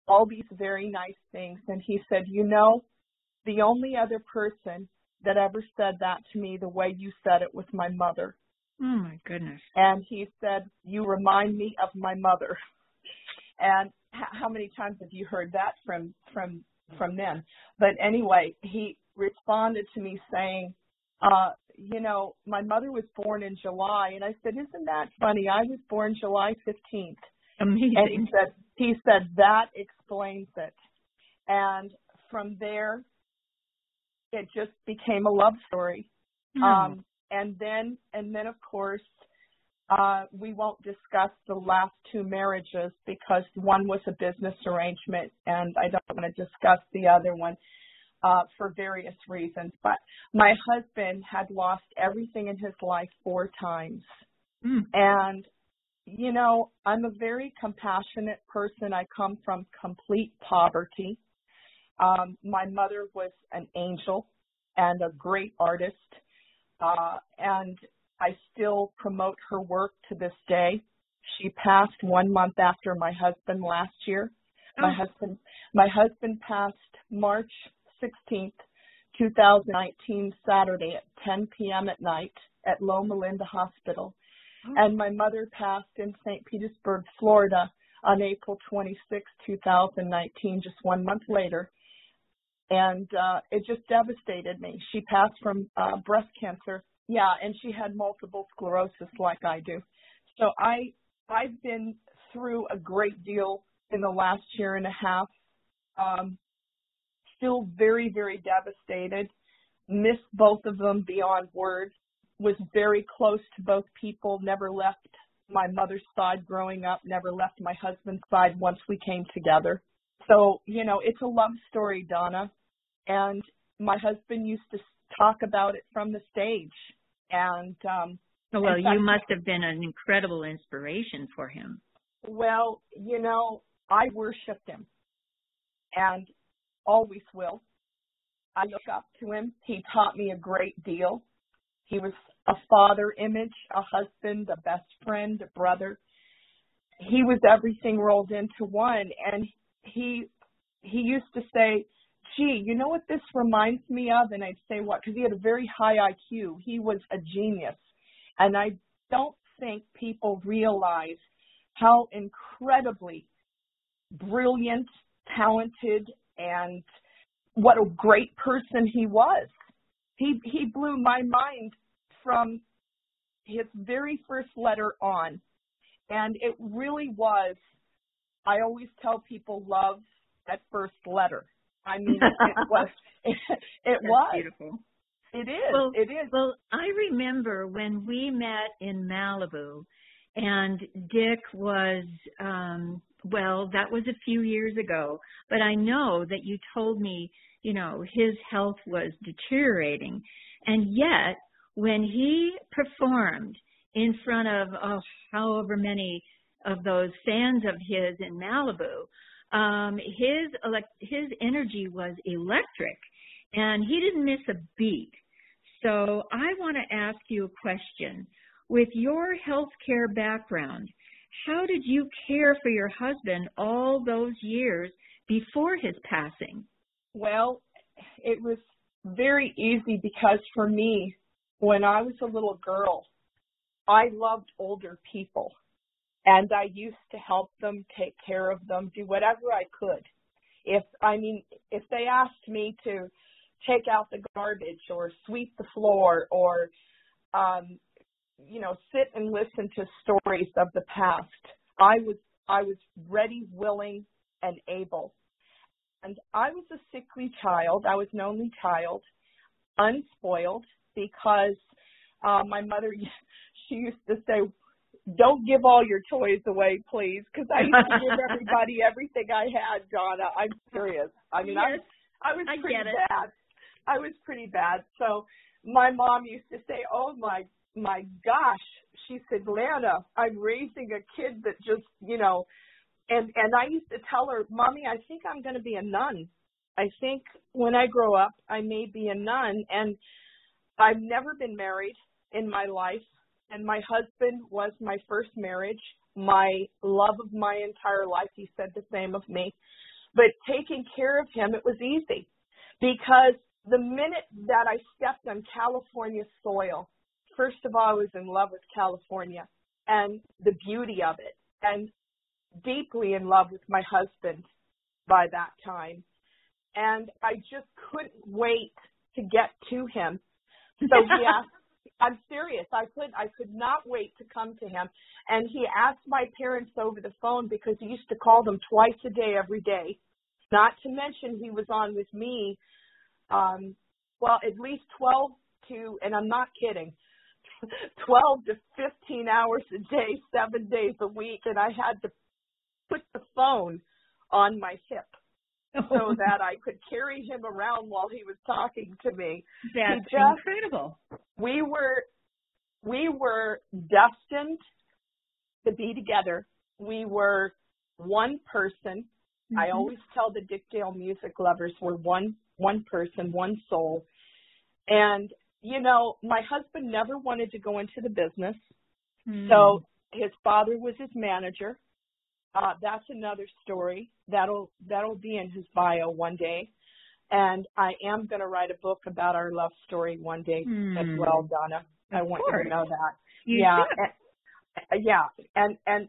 all these very nice things. And he said, the only other person that ever said that to me the way you said it was my mother. Oh, my goodness. And he said, you remind me of my mother. And how many times have you heard that from them? But anyway, he responded to me saying, my mother was born in July. And I said, isn't that funny? I was born July 15th. Amazing. And he said, that explains it. And from there, it just became a love story. And then of course, we won't discuss the last two marriages because one was a business arrangement and I don't want to discuss the other one for various reasons. But my husband had lost everything in his life 4 times. And, I'm a very compassionate person. I come from complete poverty. My mother was an angel and a great artist. And I still promote her work to this day. She passed 1 month after my husband last year. My husband passed March 16th, 2019, Saturday at 10 p.m. at night at Loma Linda Hospital. And my mother passed in St. Petersburg, Florida on April 26, 2019, just 1 month later. And it just devastated me. She passed from breast cancer. Yeah, and she had multiple sclerosis like I do. So I I've been through a great deal in the last year and a half. Still very, very devastated. Miss both of them beyond words. Was very close to both people. Never left my mother's side growing up. Never left my husband's side once we came together. So, you know, it's a love story, Donna. And my husband used to talk about it from the stage. And well, you must have been an incredible inspiration for him. Well, you know, I worshiped him and always will. I look up to him. He taught me a great deal. He was a father image, a husband, a best friend, a brother. He was everything rolled into one. And he used to say, gee, you know what this reminds me of? And I'd say, what? Because he had a very high IQ. He was a genius. And I don't think people realize how incredibly brilliant, talented, and what a great person he was. He blew my mind from his very first letter on. And it really was, I always tell people, love at first letter. I mean, it was. Beautiful. It is. Well, it is. Well, I remember when we met in Malibu, and Dick was, well, that was a few years ago, but I know that you told me, you know, his health was deteriorating. And yet, when he performed in front of however many of those fans of his in Malibu, his energy was electric, and he didn't miss a beat. So I want to ask you a question. With your healthcare background, how did you care for your husband all those years before his passing? Well, it was very easy because for me, when I was a little girl, I loved older people. And I used to help them, take care of them, do whatever I could. If they asked me to take out the garbage or sweep the floor or, sit and listen to stories of the past, I was ready, willing, and able. And I was a sickly child. I was an only child, unspoiled, because my mother, she used to say, don't give all your toys away, please, because I used to give everybody everything I had, Donna. I'm serious. I mean, yes, I was pretty bad. I was pretty bad. So my mom used to say, oh, my gosh. She said, Lana, I'm raising a kid that just, and I used to tell her, Mommy, I think I'm going to be a nun. I think when I grow up, I may be a nun. And I've never been married in my life. And my husband was my first marriage, my love of my entire life. He said the same of me. But taking care of him, it was easy because the minute that I stepped on California soil, first of all, I was in love with California and the beauty of it, and deeply in love with my husband by that time. And I just couldn't wait to get to him. So he asked, I'm serious. I could not wait to come to him. And he asked my parents over the phone because he used to call them twice a day, every day. Not to mention he was on with me, at least 12 to, and I'm not kidding, 12 to 15 hours a day, 7 days a week. And I had to put the phone on my hip so that I could carry him around while he was talking to me. That's incredible. We were destined to be together. We were one person. Mm-hmm. I always tell the Dick Dale music lovers we're one person, one soul. And, my husband never wanted to go into the business. Mm-hmm. So his father was his manager. That's another story. That'll be in his bio one day. And I am going to write a book about our love story one day as well, Donna. I want you to know that. And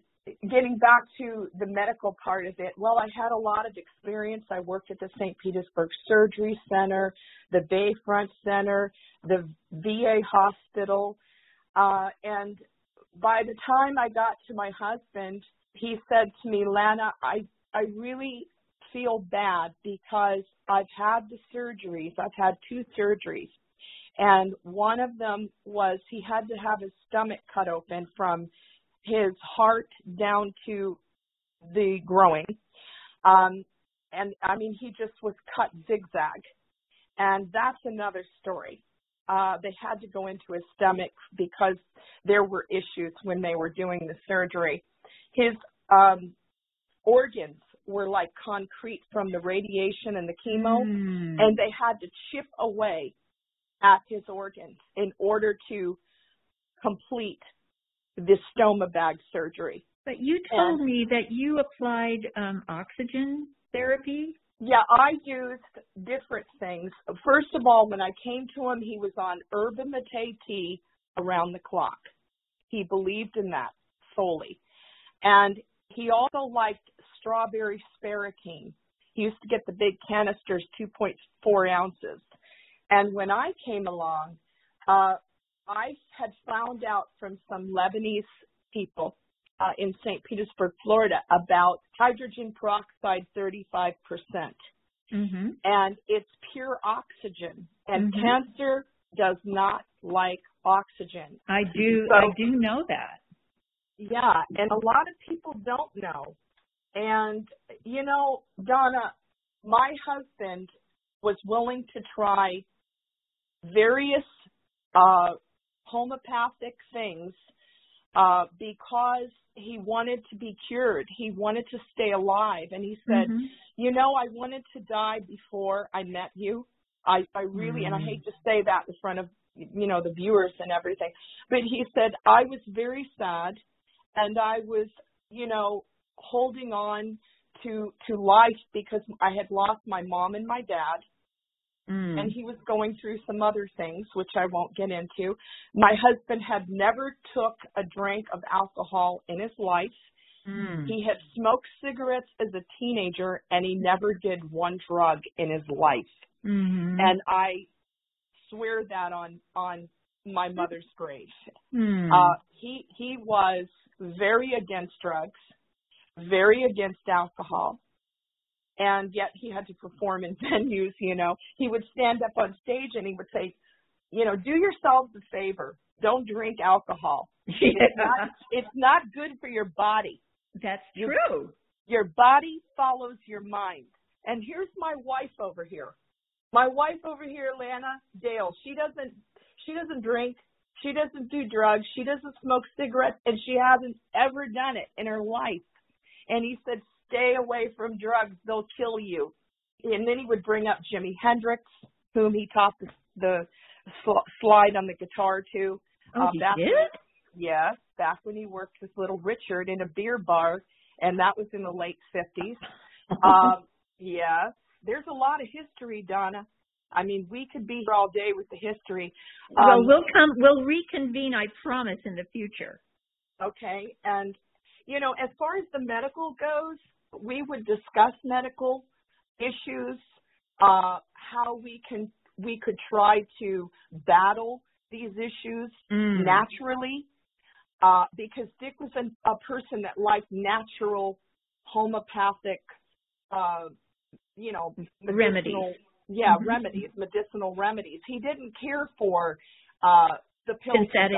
getting back to the medical part of it, well, I had a lot of experience. I worked at the St. Petersburg Surgery Center, the Bayfront Center, the VA hospital, and by the time I got to my husband, he said to me, Lana, I really feel bad because I've had the surgeries. I've had 2 surgeries. And one of them was he had to have his stomach cut open from his heart down to the groin. And I mean, he just was cut zigzag. And that's another story. They had to go into his stomach because there were issues when they were doing the surgery. His organs were like concrete from the radiation and the chemo, and they had to chip away at his organs in order to complete the stoma bag surgery. But you told me that you applied oxygen therapy. Yeah, I used different things. First of all, when I came to him, he was on yerba mate tea around the clock. He believed in that solely. And he also liked strawberry spirochene. He used to get the big canisters, 2.4 ounces. And when I came along, I had found out from some Lebanese people in St. Petersburg, Florida, about hydrogen peroxide 35%. And it's pure oxygen. And cancer does not like oxygen. I do know that. Yeah, and a lot of people don't know. And, you know, Donna, my husband was willing to try various homeopathic things because he wanted to be cured. He wanted to stay alive. And he said, you know, I wanted to die before I met you. I really, and I hate to say that in front of, you know, the viewers and everything, but he said, I was very sad and I was, you know, holding on to life because I had lost my mom and my dad. And he was going through some other things, which I won't get into. My husband had never took a drink of alcohol in his life. He had smoked cigarettes as a teenager, and he never did one drug in his life. And I swear that on my mother's grave. He was very against drugs, very against alcohol. And yet he had to perform in venues, you know. He would stand up on stage and he would say, you know, do yourselves a favor. Don't drink alcohol. It's not good for your body. That's true. Your body follows your mind. And here's my wife over here. My wife over here, Lana Dale, she doesn't drink. She doesn't do drugs. She doesn't smoke cigarettes. And she hasn't ever done it in her life. And he said, stay away from drugs. They'll kill you. And then he would bring up Jimi Hendrix, whom he taught the slide on the guitar to. Oh, he did? Yes, back when he worked with Little Richard in a beer bar, and that was in the late 50s. Yeah, there's a lot of history, Donna. I mean, we could be here all day with the history. Well, we'll reconvene, I promise, in the future. Okay, and you know, as far as the medical goes, we would discuss medical issues, how we could try to battle these issues naturally, because Dick was a person that liked natural homeopathic, you know, remedies. Yeah, remedies, medicinal remedies. He didn't care for the pills. Synthetic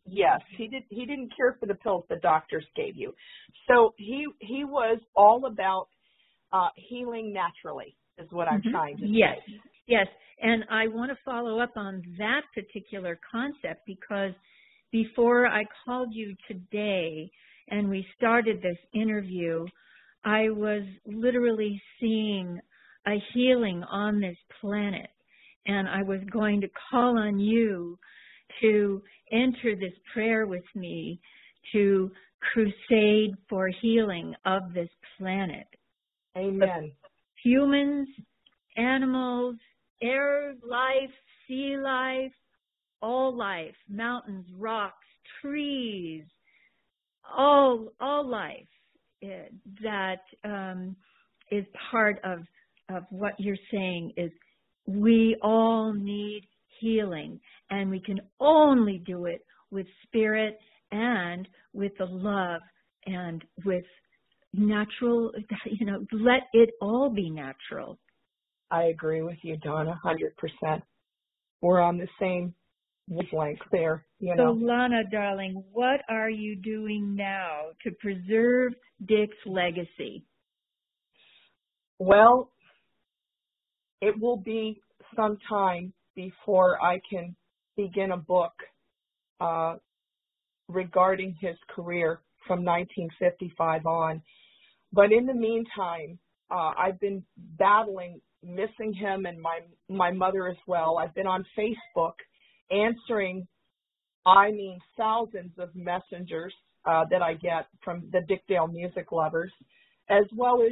Yes, he didn't care for the pills the doctors gave you. So he was all about healing naturally, is what I'm trying to say. Yes. And I want to follow up on that particular concept because before I called you today and we started this interview, I was literally seeing a healing on this planet. And I was going to call on you to enter this prayer with me to crusade for healing of this planet. Amen. Humans, animals, air life, sea life, all life, mountains, rocks, trees, all life that is part of what you're saying is we all need healing, and we can only do it with spirit and with the love and with natural, let it all be natural. I agree with you, Donna, 100%. We're on the same wavelength there, So, Lana, darling, what are you doing now to preserve Dick's legacy? Well, it will be some time before I can begin a book regarding his career from 1955 on. But in the meantime, I've been battling missing him and my mother as well. I've been on Facebook answering, thousands of messengers that I get from the Dick Dale music lovers, as well as,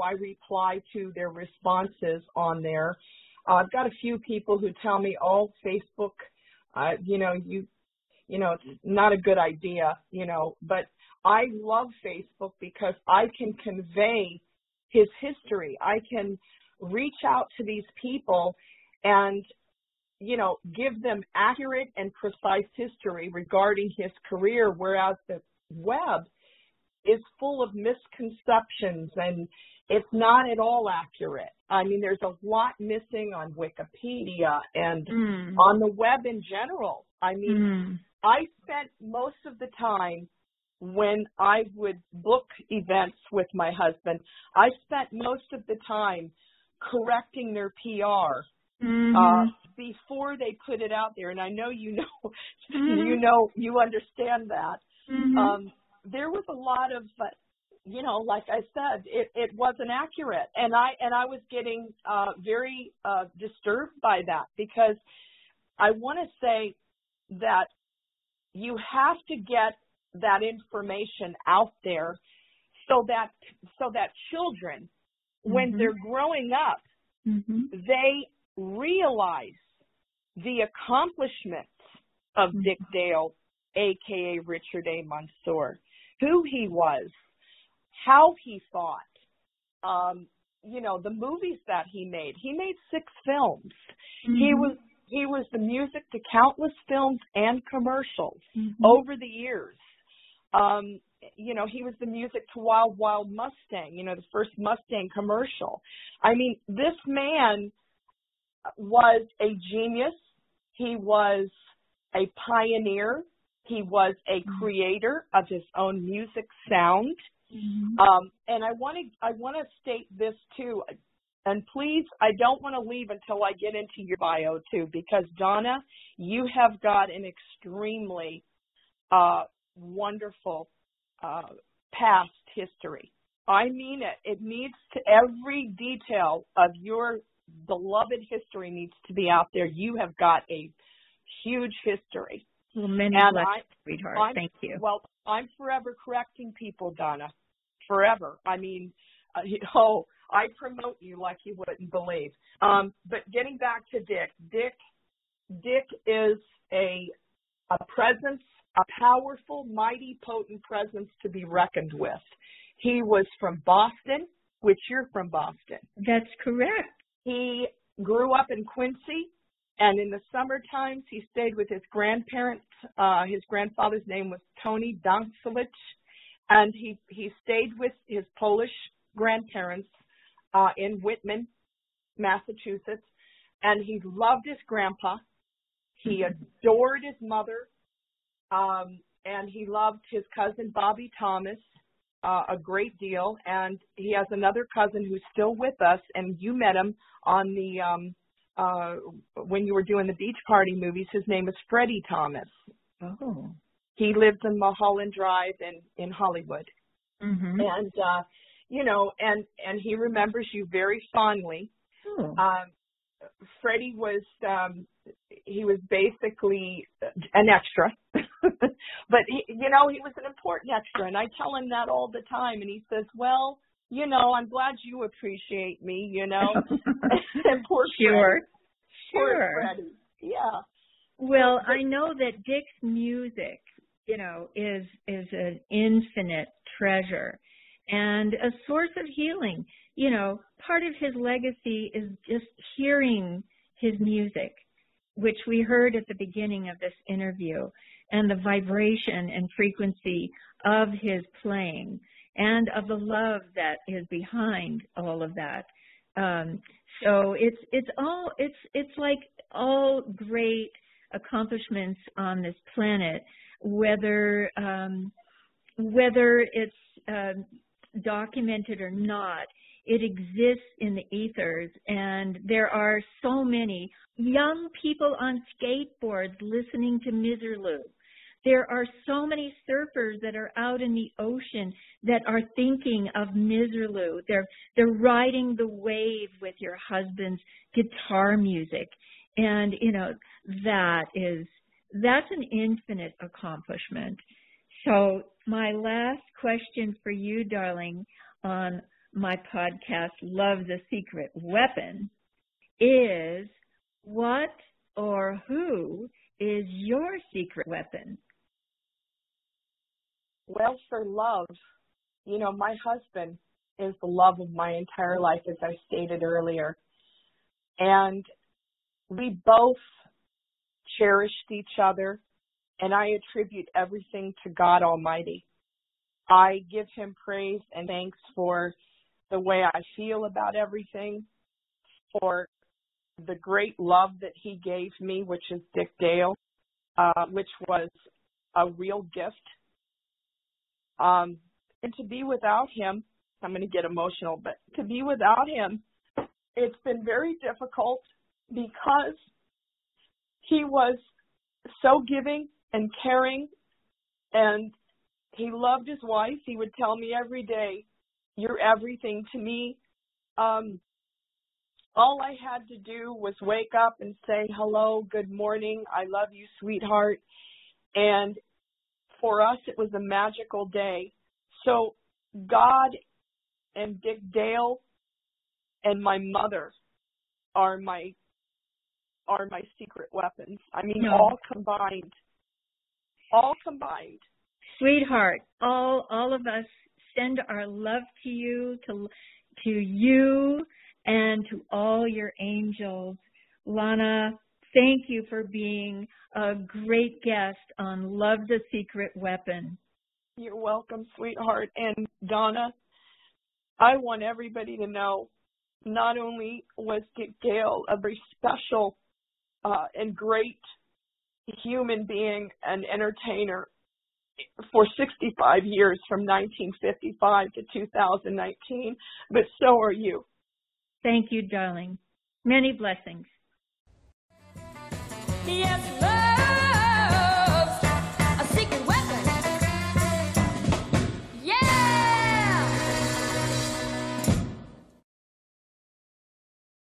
I reply to their responses on there. I've got a few people who tell me, oh, Facebook, it's not a good idea, but I love Facebook because I can convey his history. I can reach out to these people and, give them accurate and precise history regarding his career, whereas the web is full of misconceptions and it's not at all accurate. There's a lot missing on Wikipedia and on the web in general. I spent most of the time when I would book events with my husband, I spent most of the time correcting their PR before they put it out there. And I know you understand that. There was a lot of, like I said, it wasn't accurate. And I was getting very disturbed by that, because I want to say that you have to get that information out there so that children, when they're growing up, they realize the accomplishments of Dick Dale, a.k.a. Richard A. Mansour, who he was, how he thought, the movies that he made. He made 6 films. He was the music to countless films and commercials over the years. He was the music to Wild Wild Mustang, the first Mustang commercial. This man was a genius. He was a pioneer. He was a creator of his own music sound. And I want to state this too. And please, I don't want to leave until I get into your bio too, because Donna, you have got an extremely wonderful past history. I mean it. It needs to, every detail of your beloved history needs to be out there. You have got a huge history. Well, many blessings, sweetheart. Thank you. Well, I'm forever correcting people, Donna. Forever. I promote you like you wouldn't believe. But getting back to Dick. Dick is a presence, a powerful, mighty, potent presence to be reckoned with. He was from Boston, which you're from Boston. That's correct. He grew up in Quincy, and in the summer times, he stayed with his grandparents. His grandfather's name was Tony Donkiewicz, and he stayed with his Polish grandparents in Whitman, Massachusetts, and he loved his grandpa. He adored his mother, and he loved his cousin Bobby Thomas a great deal. And he has another cousin who's still with us, and you met him on the when you were doing the Beach Party movies. His name is Freddie Thomas. Oh. He lives in Mulholland Drive in Hollywood. And and he remembers you very fondly. Freddie was he was basically an extra, but he was an important extra, and I tell him that all the time, and he says, "Well, I'm glad you appreciate me, And poor Sure. Freddie, yeah. Well, I know that Dick's music, is an infinite treasure and a source of healing. Part of his legacy is just hearing his music, which we heard at the beginning of this interview. and the vibration and frequency of his playing and of the love that is behind all of that. So it's like all great accomplishments on this planet, whether it's documented or not. It exists in the ethers, and there are so many young people on skateboards listening to Miserlou. There are so many surfers that are out in the ocean that are thinking of Miserlou. They're riding the wave with your husband's guitar music, and that's an infinite accomplishment. So my last question for you, darling, on my podcast, Love the Secret Weapon, is what or who is your secret weapon? Well, for love, my husband is the love of my entire life, as I stated earlier. And we both cherished each other, and I attribute everything to God Almighty. I give him praise and thanks for the way I feel about everything, for the great love that he gave me, which is Dick Dale, which was a real gift. And to be without him, I'm going to get emotional, but to be without him, it's been very difficult because he was so giving and caring, and he loved his wife. He would tell me every day, "You're everything to me." All I had to do was wake up and say, "Hello, good morning, I love you, sweetheart." And for us, it was a magical day. So God and Dick Dale and my mother are my secret weapons. I mean, all combined. All combined. Sweetheart, all of us send our love to you, to you, and to all your angels. Lana, thank you for being a great guest on Love the Secret Weapon. You're welcome, sweetheart. And Donna, I want everybody to know, not only was Dick Dale a very special and great human being and entertainer for 65 years, from 1955 to 2019, but so are you. Thank you, darling. Many blessings. Yes,